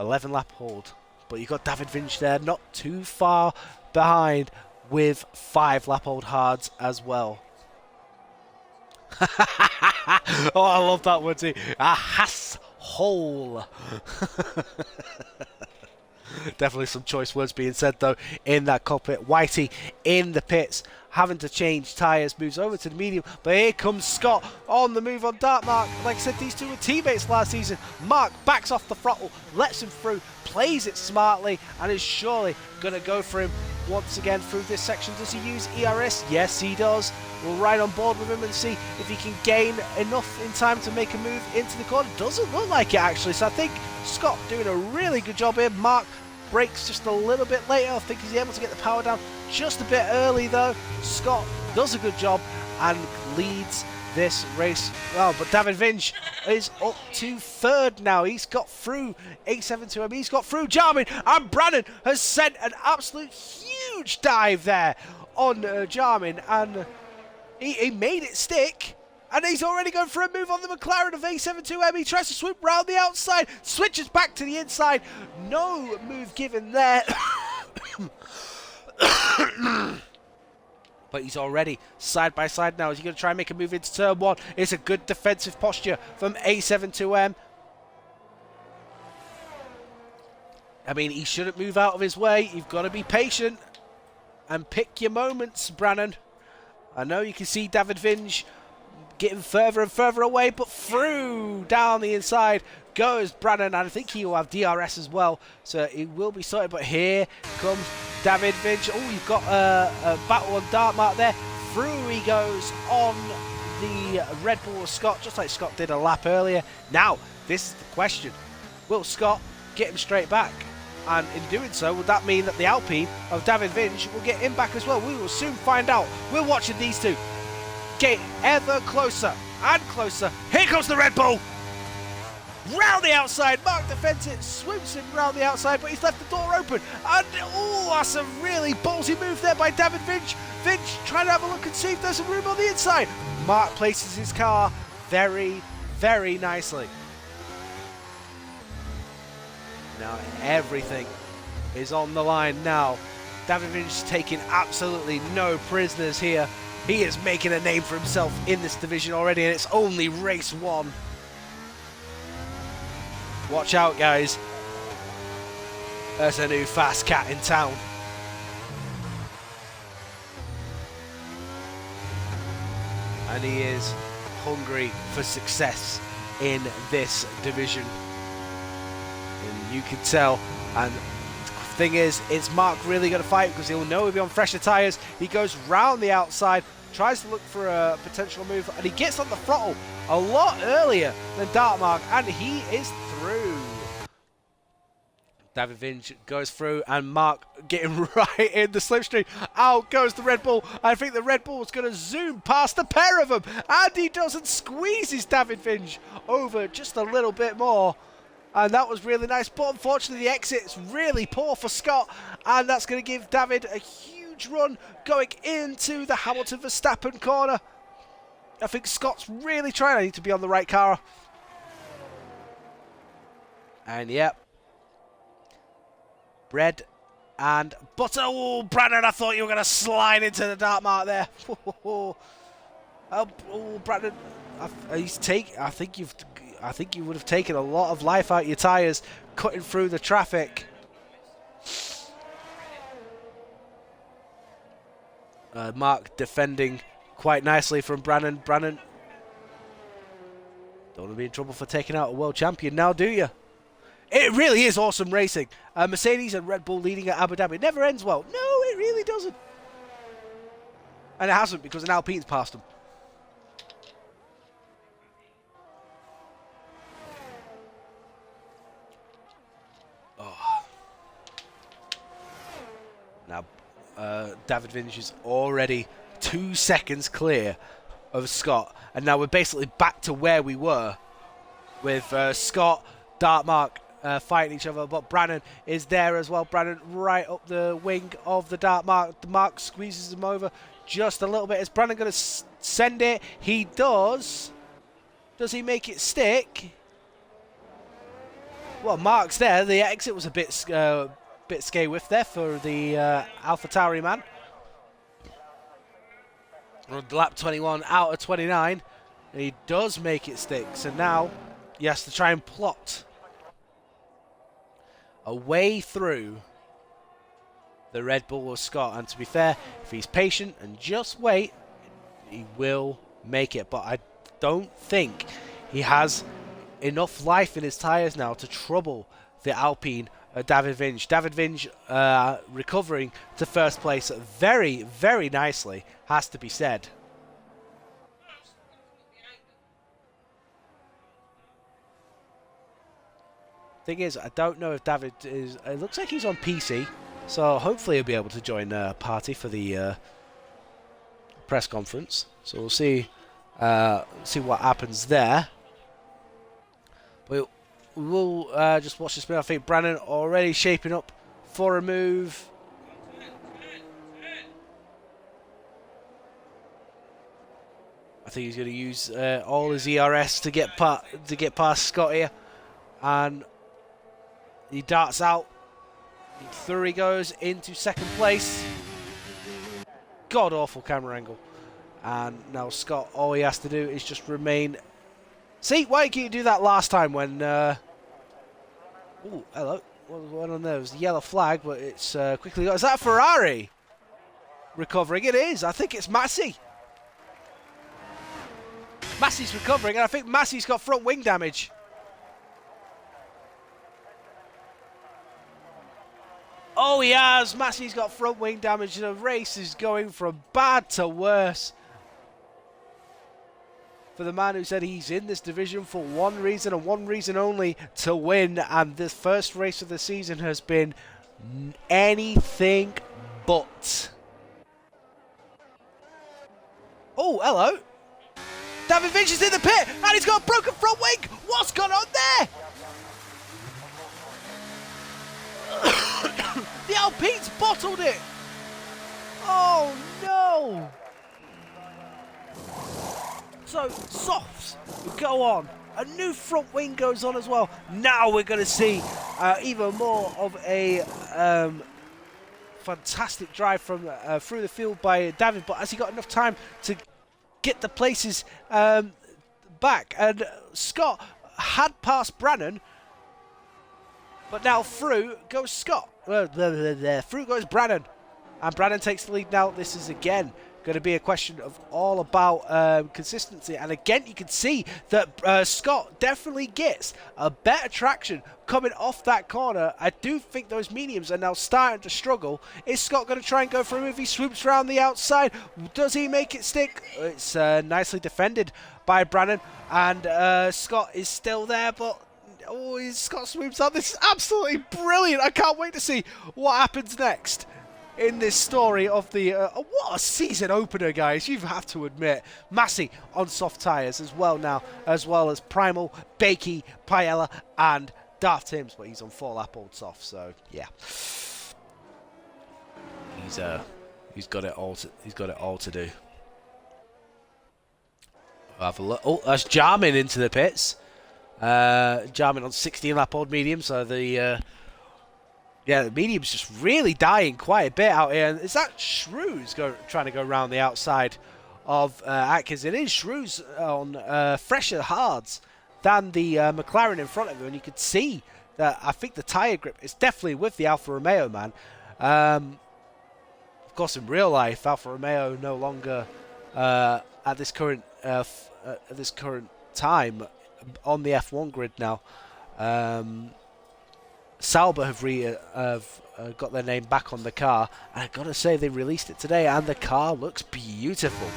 11 lap hold. But you've got David Vinch there, not too far behind, with 5 lap hold hards as well. Oh, I love that one too. A Haas hole. Definitely some choice words being said though in that cockpit. Whitey in the pits, having to change tyres, moves over to the medium, but here comes Scott on the move on Dartmark. Like I said, these two were teammates last season. Mark backs off the throttle, lets him through, plays it smartly, and is surely going to go for him once again through this section. Does he use ERS? Yes, he does. We'll ride on board with him and see if he can gain enough in time to make a move into the corner. Doesn't look like it actually, so I think Scott doing a really good job here. Mark brakes just a little bit later. I think he's able to get the power down just a bit early though. Scott does a good job and leads this race well, but David Vinge is up to third now. He's got through 872M, he's got through Jarman, and Brannan has sent an absolute huge dive there on Jarman, and he made it stick. And he's already going for a move on the McLaren of A72M. He tries to swoop round the outside, switches back to the inside. No move given there. But he's already side by side now. Is he going to try and make a move into turn one? It's a good defensive posture from A72M. I mean, he shouldn't move out of his way. You've got to be patient and pick your moments, Brannan. I know you can see David Vinge getting further and further away, but through down the inside goes Brannan, and I think he will have DRS as well, so he will be sorted. But here comes David Vinge. Oh, you've got a battle on Dartmark there. Through he goes on the Red Bull of Scott, just like Scott did a lap earlier. Now, this is the question. Will Scott get him straight back? And in doing so, would that mean that the Alpine of David Vinge will get him back as well? We will soon find out. We're watching these two get ever closer and closer. Here comes the Red Bull! Round the outside, Mark defends it, swoops in round the outside, but he's left the door open. And, oh, that's a really ballsy move there by David Vinge. Vinge trying to have a look and see if there's some room on the inside. Mark places his car very, very nicely. Now everything is on the line now. David Vinge taking absolutely no prisoners here. He is making a name for himself in this division already, and it's only race one. Watch out, guys. There's a new fast cat in town. And he is hungry for success in this division. And you can tell. And the thing is, it's Mark really going to fight because he'll know he'll be on fresher tyres. He goes round the outside, tries to look for a potential move, and he gets on the throttle a lot earlier than Dartmark, and he is through. David Vinge goes through, and Mark getting right in the slipstream. Out goes the Red Bull. I think the Red Bull is going to zoom past the pair of them, and he doesn't, squeezes David Vinge over just a little bit more. And that was really nice, but unfortunately the exit's really poor for Scott, and that's going to give David a huge run going into the Hamilton Verstappen corner. I think Scott's really trying. I need to be on the right car. And yep. Bread and butter. Oh, Brandon, I thought you were going to slide into the dark mark there. Oh, Brandon, I think you would have taken a lot of life out of your tyres cutting through the traffic. Mark defending quite nicely from Brannan. Brannan, don't want to be in trouble for taking out a world champion now, do you? It really is awesome racing. Mercedes and Red Bull leading at Abu Dhabi. It never ends well. No, it really doesn't. And it hasn't, because an Alpine's passed them. Oh. Now, David Vinge is already 2 seconds clear of Scott. And now we're basically back to where we were with Scott, Dartmark, fighting each other, but Brannan is there as well. Brannan right up the wing of the Dartmark. The Mark squeezes him over just a little bit. Is Brannan going to send it? He does. Does he make it stick? Well, Mark's there. The exit was a bit scary whiff there for the AlphaTauri man. On lap 21 out of 29. And he does make it stick. So now He has to try and plot a way through the Red Bull of Scott. And to be fair, if he's patient and just wait, he will make it. But I don't think he has enough life in his tyres now to trouble the Alpine David Vinge. David Vinge recovering to first place very, very nicely, has to be said. Thing is, I don't know if David is... It looks like he's on PC, so hopefully he'll be able to join the party for the press conference. So we'll see what happens there. But we'll just watch the spin. I think Brandon already shaping up for a move. I think he's going to use all his ERS to get past Scott here, and he darts out. Through he goes into second place. God awful camera angle, and now Scott, all he has to do is just remain. See, why can't you do that last time when... Oh, hello. What went on there? It was the yellow flag, but it's quickly got... Is that a Ferrari recovering? It is. I think it's Massey. Massey's recovering, and I think Massey's got front wing damage. Oh, he has. Massey's got front wing damage. The race is going from bad to worse for the man who said he's in this division for one reason and one reason only, to win. And this first race of the season has been anything but. Oh, hello. David Vinge is in the pit, and he's got a broken front wing. What's gone on there? The Alpine's bottled it. Oh, no. So, softs go on. A new front wing goes on as well. Now we're going to see even more of a fantastic drive from through the field by David. But has he got enough time to get the places back? And Scott had passed Brannan, but now through goes Scott. Through goes Brannan, and Brannan takes the lead now. This is again going to be a question of all about consistency, and again you can see that Scott definitely gets a better traction coming off that corner. I do think those mediums are now starting to struggle. Is Scott going to try and go for a move? He swoops around the outside. Does he make it stick? It's nicely defended by Brannan, and Scott is still there, but oh, Scott swoops out. This is absolutely brilliant. I can't wait to see what happens next in this story of the... what a season opener, guys. You have to admit. Massey on soft tyres as well now, as well as Primal, Bakey, Paella, and Darth Timms. But he's on 4-lap old soft, so yeah. He's got it all to do. Have a look. Oh, that's Jarmin into the pits. Jarmin on 16-lap old medium, so the medium's just really dying quite a bit out here. And is that Shrews trying to go around the outside of Atkins? It is Shrews on fresher hards than the McLaren in front of him, and you could see that I think the tyre grip is definitely with the Alfa Romeo man. Of course, in real life, Alfa Romeo no longer at this current time on the F1 grid now. Sauber have got their name back on the car, and I've got to say they released it today, and the car looks beautiful.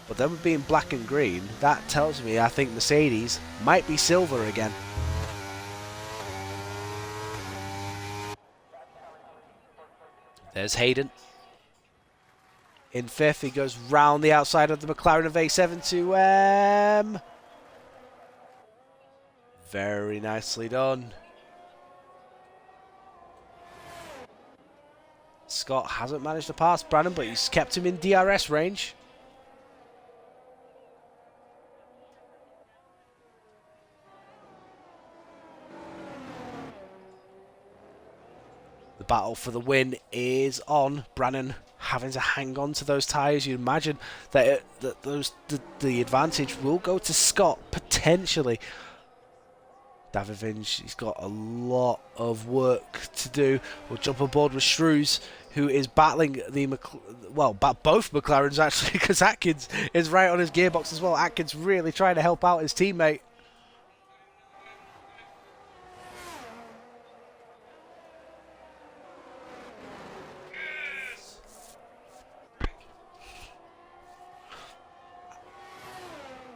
But then with being black and green, that tells me I think Mercedes might be silver again. There's Hayden. In fifth, he goes round the outside of the McLaren of A7 to M. Very nicely done. Scott hasn't managed to pass Brannan, but he's kept him in DRS range. The battle for the win is on. Brannan having to hang on to those tyres. You'd imagine that the advantage will go to Scott potentially. David Vinge, he's got a lot of work to do. We'll jump on board with Shrews, who is battling the both McLarens actually, because Atkins is right on his gearbox as well. Atkins really trying to help out his teammate.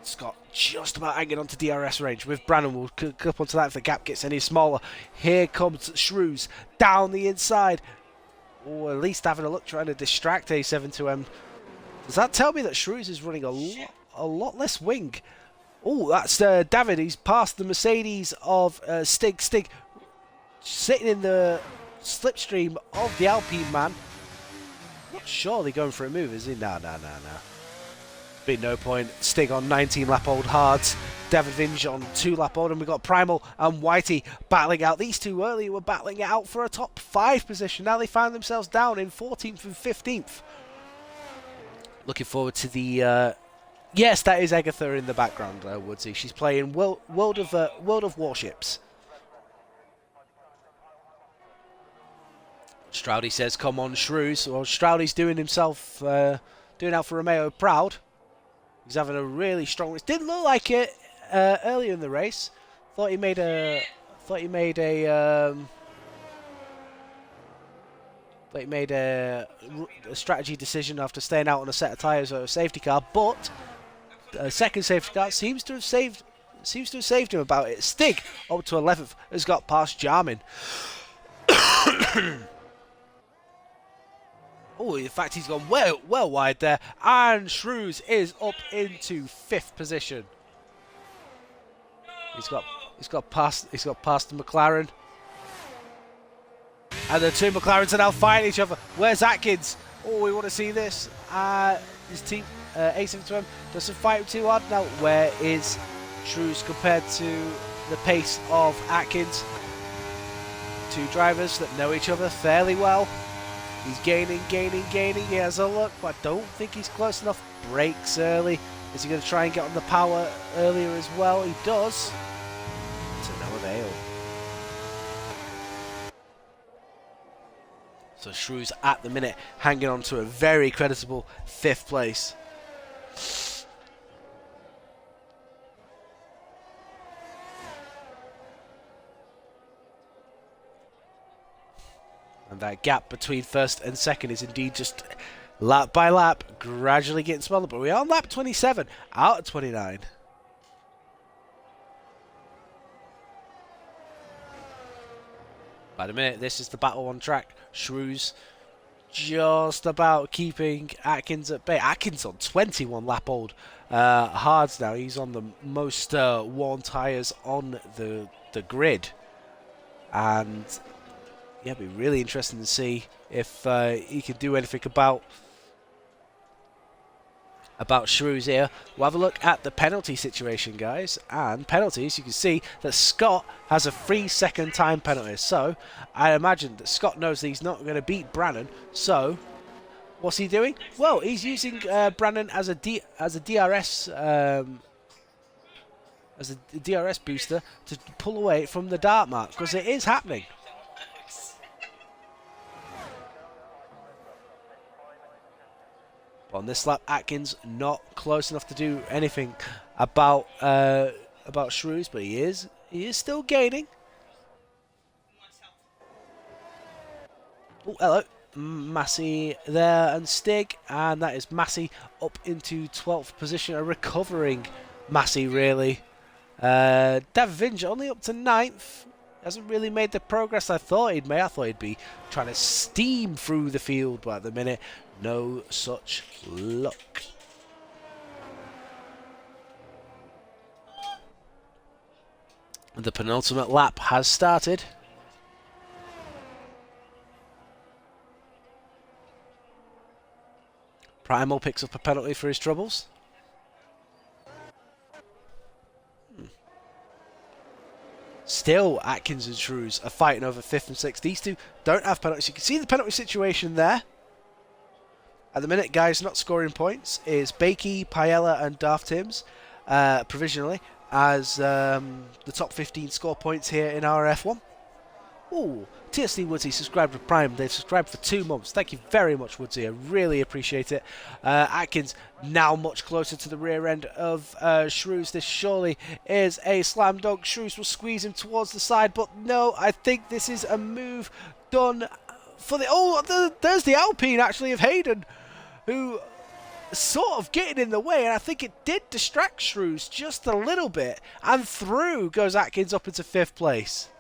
Scott just about hanging on to DRS range with Brannon. We'll clip onto that if the gap gets any smaller. Here comes Shrews down the inside. Or at least having a look, trying to distract A72M. Does that tell me that Shrews is running a lot less wing? Oh, that's David. He's passed the Mercedes of Stig. Stig sitting in the slipstream of the Alpine man. Not surely going for a move, is he? No. Be no point. Stig on 19-lap-old hards. David Vinge on 2-lap-old, and we've got Primal and Whitey battling out. These two earlier were battling it out for a top 5 position. Now they find themselves down in 14th and 15th. Looking forward to the... yes, that is Agatha in the background, Woodsy. She's playing World of Warships. Stroudy says, come on, Shrews. Well, Stroudy's doing himself... doing Alfa Romeo proud. He's having a really strong race. Didn't look like it earlier in the race. Thought he made a strategy decision after staying out on a set of tyres or a safety car, but a second safety car seems to have saved him about it. Stig up to 11th has got past Jarmin. Oh, in fact, he's gone well wide there, and Shrews is up into 5th position. He's got past the McLaren, and the two McLarens are now fighting each other. Where's Atkins? Oh, we want to see this. His team A72M doesn't fight him too hard now. Where is Shrews compared to the pace of Atkins? Two drivers that know each other fairly well. He's gaining. He has a look, but I don't think he's close enough. Brakes early. Is he going to try and get on the power earlier as well? He does. To no avail. So Shrews at the minute hanging on to a very creditable 5th place. And that gap between 1st and 2nd is indeed just lap by lap, gradually getting smaller. But we are on lap 27, out of 29. By the minute, this is the battle on track. Shrews just about keeping Atkins at bay. Atkins on 21 lap old hards now. He's on the most worn tyres on the grid. And... yeah, it'd be really interesting to see if he can do anything about Shrews here. We'll have a look at the penalty situation, guys. And penalties, you can see that Scott has a 3-second time penalty. So, I imagine that Scott knows that he's not going to beat Brannon. So, what's he doing? Well, he's using Brannon as a DRS... as a DRS booster to pull away from the dart mark, because it is happening. On this lap, Atkins not close enough to do anything about Shrews, but he is still gaining. Oh, hello, Massey there and Stig, and that is Massey up into 12th position, a recovering Massey really. David Vinge only up to 9th. Hasn't really made the progress I thought he'd make. I thought he'd be trying to steam through the field, but at the minute, no such luck. The penultimate lap has started. Primal picks up a penalty for his troubles. Still, Atkins and Shrews are fighting over 5th and 6th. These two don't have penalties. You can see the penalty situation there. At the minute, guys, not scoring points is Bakey, Paella, and Daft Tims, provisionally, as the top 15 score points here in RRF1. Ooh, TSD Woodsy subscribed with Prime. They've subscribed for 2 months. Thank you very much, Woodsy. I really appreciate it. Atkins now much closer to the rear end of Shrews. This surely is a slam dunk. Shrews will squeeze him towards the side, but no, I think this is a move done for the... Oh, there's the Alpine, actually, of Hayden, who sort of getting in the way, and I think it did distract Shrews just a little bit, and through goes Atkins up into 5th place.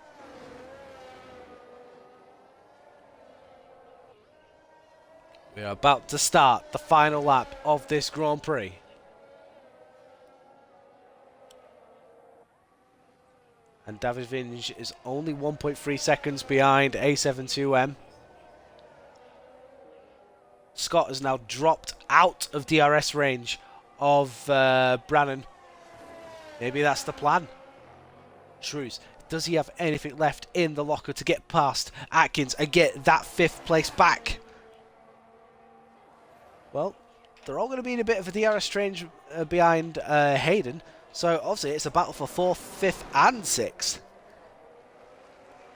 We are about to start the final lap of this Grand Prix. And David Vinge is only 1.3 seconds behind A72M. Scott has now dropped out of DRS range of Brannan. Maybe that's the plan. Shrews, does he have anything left in the locker to get past Atkins and get that 5th place back? Well, they're all going to be in a bit of a DRS range behind Hayden. So, obviously, it's a battle for 4th, 5th, and 6th.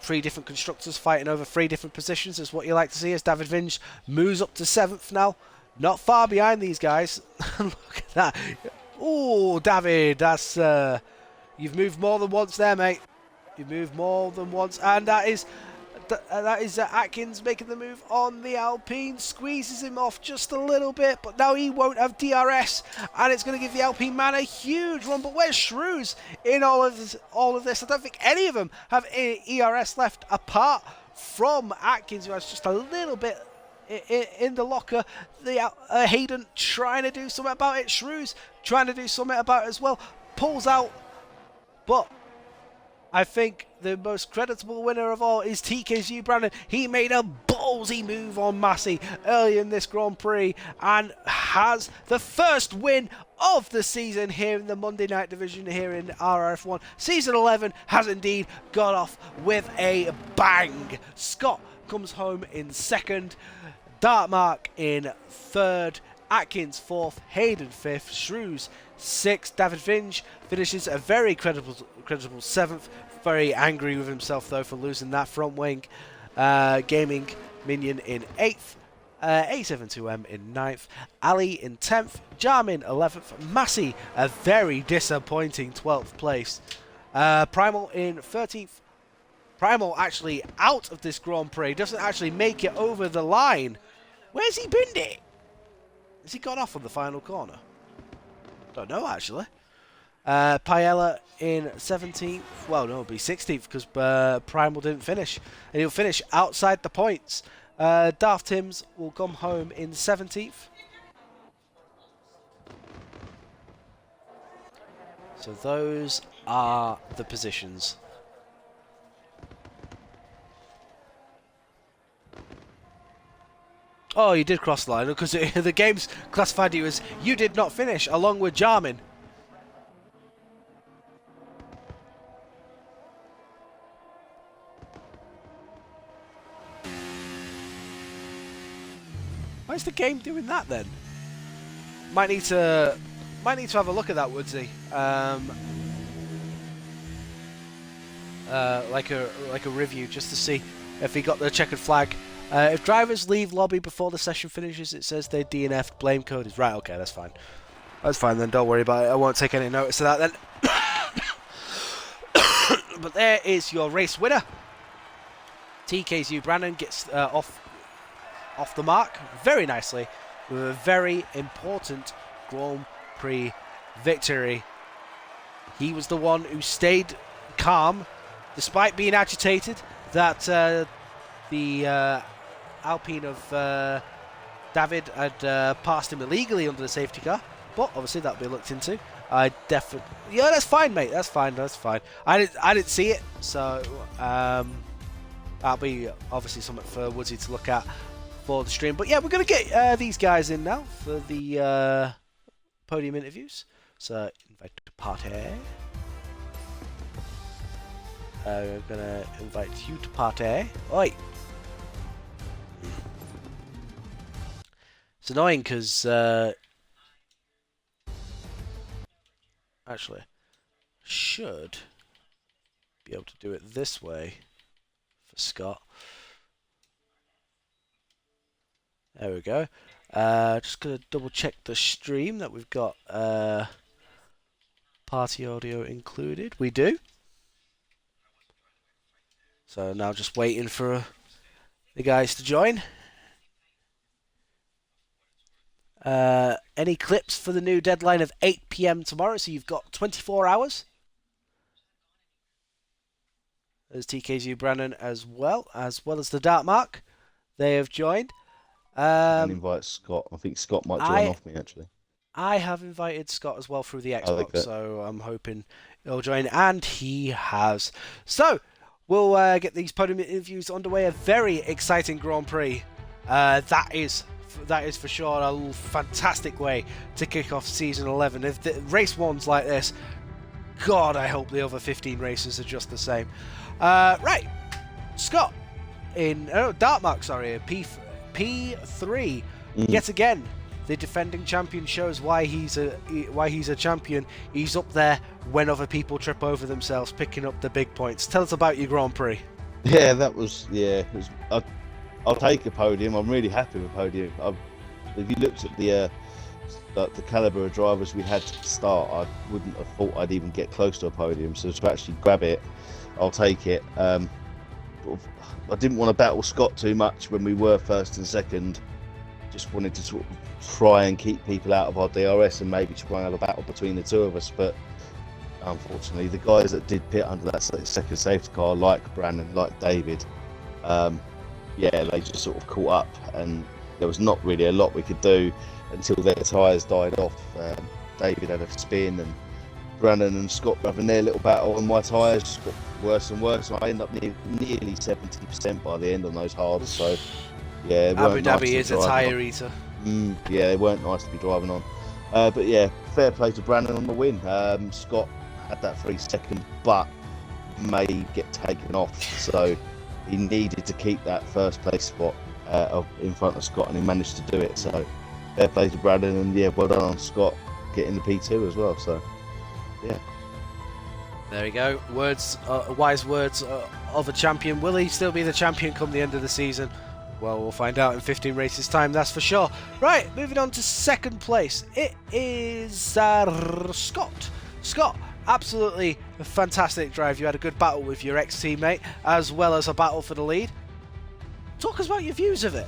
3 different constructors fighting over 3 different positions is what you like to see as David Vinge moves up to 7th now. Not far behind these guys. Look at that. Oh, David, that's... you've moved more than once there, mate. You've moved more than once. And that is Atkins making the move on the Alpine. Squeezes him off just a little bit, but now he won't have DRS, and it's going to give the Alpine man a huge run. But where's Shrews in all of this? I don't think any of them have ERS left apart from Atkins, who has just a little bit in the locker. The Hayden trying to do something about it. Shrews trying to do something about it as well. Pulls out, but I think the most creditable winner of all is TK's Brandon. He made a ballsy move on Massey early in this Grand Prix and has the first win of the season here in the Monday Night Division here in RRF1. Season 11 has indeed got off with a bang. Scott comes home in 2nd, Dartmark in 3rd, Atkins 4th, Hayden 5th, Shrews 6th. David Vinge finishes a very credible 7th. Very angry with himself though for losing that front wing. Gaming Minion in 8th, A72M in 9th, Ali in 10th, Jarmin 11th, Massey a very disappointing 12th place, Primal in 13th. Primal actually out of this Grand Prix, doesn't actually make it over the line. Where's he binned it? Has he gone off on the final corner? Don't know actually. Paella in 17th. Well, no, it'll be 16th because Primal didn't finish. And he'll finish outside the points. Daft Tims will come home in 17th. So those are the positions. Oh, you did cross the line because the game's classified you as you did not finish along with Jarmin. Why is the game doing that then? Might need to have a look at that, Woodsy. Like a review just to see if he got the checkered flag. If drivers leave lobby before the session finishes, it says they DNF'd. Blame code is right. Okay, that's fine. That's fine then. Don't worry about it. I won't take any notice of that then. But there is your race winner. TK's Brandon gets off the mark very nicely with a very important Grand Prix victory. He was the one who stayed calm despite being agitated that the Alpine of David had passed him illegally under the safety car, but obviously that'll be looked into. I definitely, yeah, that's fine, mate. That's fine. I didn't see it, so that'll be obviously something for Woodsy to look at for the stream. But yeah, we're gonna get these guys in now for the podium interviews. So invite to party. We're gonna invite you to party. Oi. It's annoying because actually should be able to do it this way for Scott. There we go. Just gonna double check the stream that we've got party audio included. We do. So now just waiting for the guys to join. Any clips for the new deadline of 8 PM tomorrow? So you've got 24 hours. There's TKZU Brandon as well as the Dark Mark. They have joined. And invite Scott. I think Scott might join off me actually. I have invited Scott as well through the Xbox, like that. so I'm hoping he'll join, and he has. So we'll get these podium interviews underway. A very exciting Grand Prix. That is for sure a fantastic way to kick off season 11. If the race one's like this, God, I hope the other 15 races are just the same. Right, Scott in Dartmark, sorry, P3 yet again. The defending champion shows why he's a champion. He's up there when other people trip over themselves, picking up the big points. Tell us about your Grand Prix. Yeah, that was I'll take a podium. I'm really happy with a podium. If you looked at the caliber of drivers we had to start, I wouldn't have thought I'd even get close to a podium. So to actually grab it, I'll take it. I didn't want to battle Scott too much when we were first and second. Just wanted to sort of try and keep people out of our DRS and maybe try and have a battle between the two of us. But unfortunately, the guys that did pit under that second safety car, like Brandon, like David, they just sort of caught up, and there was not really a lot we could do until their tyres died off. David had a spin, and Brandon and Scott were having their little battle, and my tyres just got worse and worse. I ended up nearly 70% by the end on those hards. So yeah, Abu Dhabi is a tyre eater. Yeah, they weren't nice to be driving on. But yeah, fair play to Brandon on the win. Scott had that 3 second, but may get taken off. So he needed to keep that first place spot in front of Scott, and he managed to do it. So fair play to Brandon, and yeah, well done on Scott getting the P2 as well. So yeah. There we go. Wise words of a champion. Will he still be the champion come the end of the season? Well, we'll find out in 15 races time, that's for sure. Right, moving on to second place. It is Scott. Scott, absolutely a fantastic drive. You had a good battle with your ex-teammate, as well as a battle for the lead. Talk us about your views of it.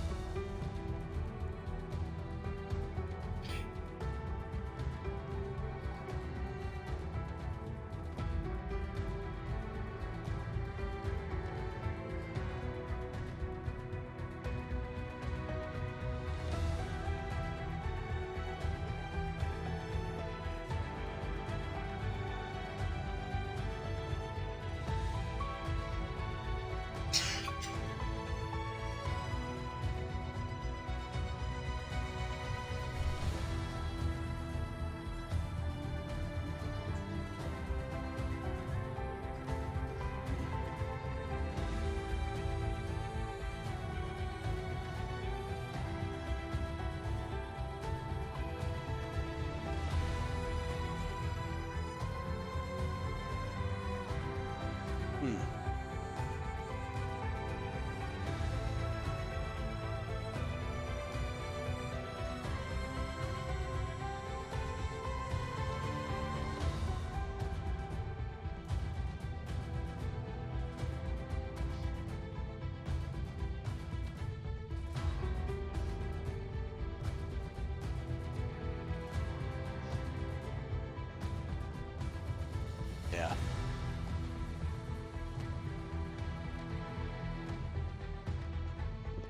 Yeah.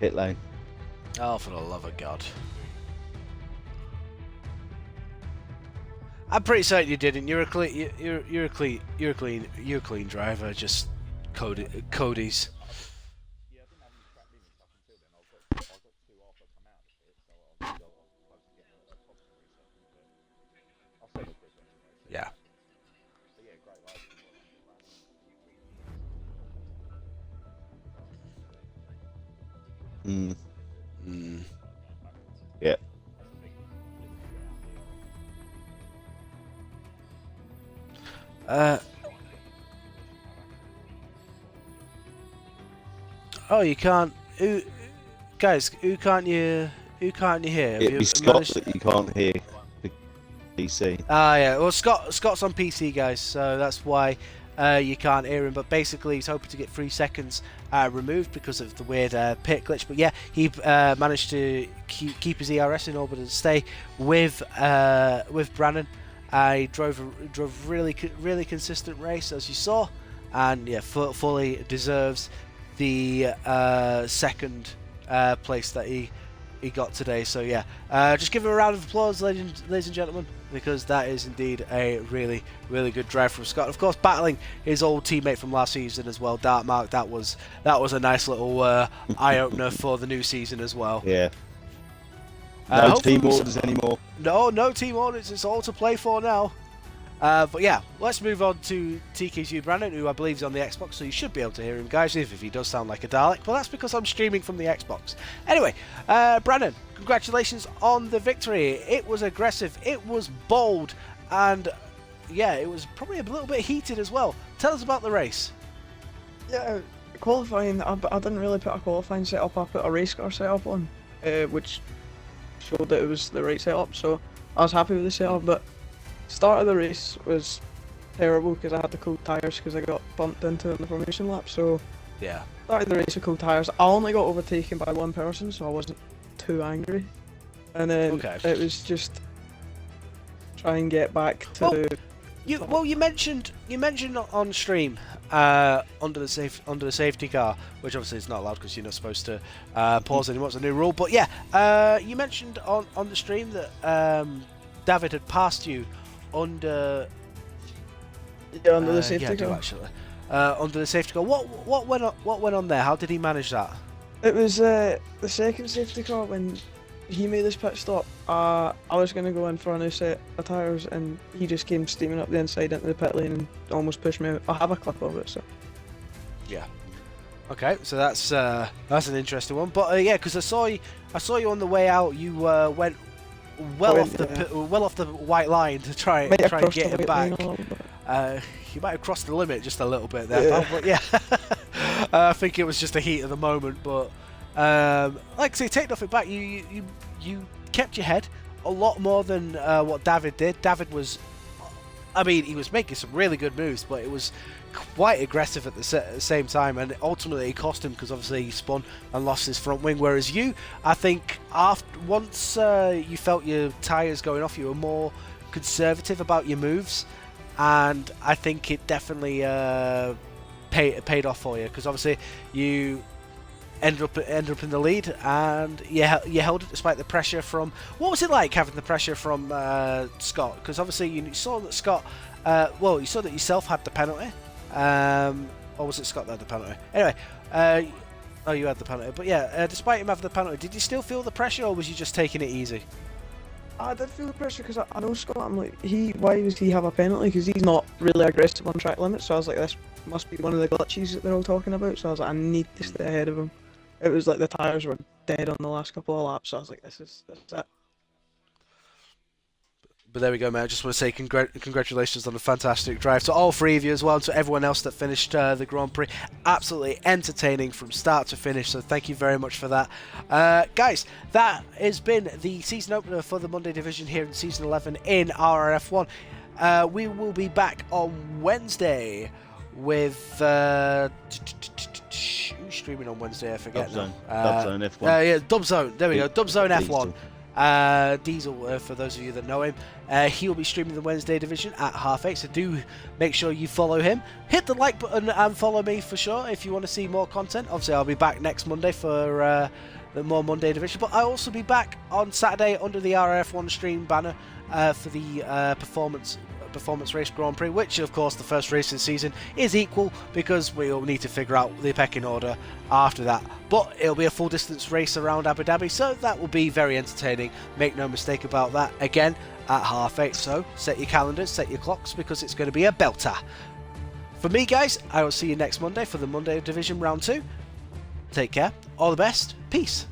Pit lane. Oh, for the love of God. I'm pretty certain you didn't. You're a clean driver. Just Cody's. Yeah. Yeah. Oh, you can't. Guys, who can't you hear? Have It'd you be Scott managed- that you can't hear the PC. Ah, yeah. Well, Scott's on PC, guys, so that's why you can't hear him. But basically, he's hoping to get 3 seconds removed because of the weird pit glitch. But yeah, he managed to keep his ERS in order to stay with Brannon. He drove really consistent race, as you saw, and yeah, fully deserves the second place that he got today. So yeah, just give him a round of applause, ladies and gentlemen, because that is indeed a really good drive from Scott. Of course, battling his old teammate from last season as well, Dark Mark. That was a nice little eye opener for the new season as well. Yeah. No Hopefully team orders anymore. No team orders. It's all to play for now. But yeah, let's move on to TK's Brandon, who I believe is on the Xbox, so you should be able to hear him, guys, if he does sound like a Dalek. But that's because I'm streaming from the Xbox. Anyway, Brandon, congratulations on the victory. It was aggressive, it was bold, and yeah, it was probably a little bit heated as well. Tell us about the race. Yeah, qualifying, I didn't really put a qualifying setup, I put a race car setup on, which showed that it was the right setup, so I was happy with the setup. But start of the race was terrible because I had the cold tyres because I got bumped into in the formation lap. So Yeah. started the race with cold tyres. I only got overtaken by one person, so I wasn't too angry. And then Okay. it was just try and get back to Well, the You mentioned on stream under the safety car, which obviously is not allowed because you're not supposed to pause anymore. It's a new rule. But yeah, you mentioned on the stream that David had passed you under under the safety yeah, I do car. actually. Under the safety car. What went on there? How did he manage that? It was the second safety car when he made his pit stop. I was going to go in for a new set of tyres and he just came steaming up the inside into the pit lane and almost pushed me out. I have a clip of it, so. Yeah. Okay, so that's an interesting one. But yeah, because I saw you on the way out. You went well off the white line to try and get him back. You might have crossed the limit just a little bit there, Yeah. pal, but yeah. I think it was just a heat of the moment, but like I say, take nothing back. You kept your head a lot more than what David did. David was, I mean, he was making some really good moves, but it was quite aggressive at the same time, and ultimately it cost him because obviously he spun and lost his front wing. Whereas you, I think, once you felt your tyres going off, you were more conservative about your moves, and I think it definitely paid off for you because obviously you ended up in the lead, and you held it despite the pressure from. What was it like having the pressure from Scott? Because obviously you saw that Scott, you saw that yourself had the penalty, or was it Scott that had the penalty? Anyway, you had the penalty, but yeah, despite him having the penalty, did you still feel the pressure, or was you just taking it easy? I did feel the pressure because I know Scott. I'm like, why does he have a penalty? Because he's not really aggressive on track limits. So I was like, this must be one of the glitches that they're all talking about. So I was like, I need to stay ahead of him. It was like the tyres were dead on the last couple of laps. So I was like, this is it. But there we go, man. I just want to say congratulations on a fantastic drive to all three of you as well, and to everyone else that finished the Grand Prix. Absolutely entertaining from start to finish, so thank you very much for that. Guys, that has been the season opener for the Monday Division here in Season 11 in RRF1. We will be back on Wednesday with... who's streaming on Wednesday? I forget now. Dubzone F1. Yeah, Dubzone. There we go. Dubzone F1. Diesel. Diesel, for those of you that know him, he will be streaming the Wednesday Division at 8:30, so do make sure you follow him. Hit the like button and follow me for sure if you want to see more content. Obviously, I'll be back next Monday for the more Monday Division, but I'll also be back on Saturday under the RRF1 stream banner for the Performance Race Grand Prix, which of course the first race of the season is equal because we'll need to figure out the pecking order after that. But it'll be a full distance race around Abu Dhabi, so that will be very entertaining. Make no mistake about that. Again, at 8:30, so set your calendars, set your clocks, because it's going to be a belter. For me, guys, I will see you next Monday for the Monday Division Round 2. Take care, all the best, peace.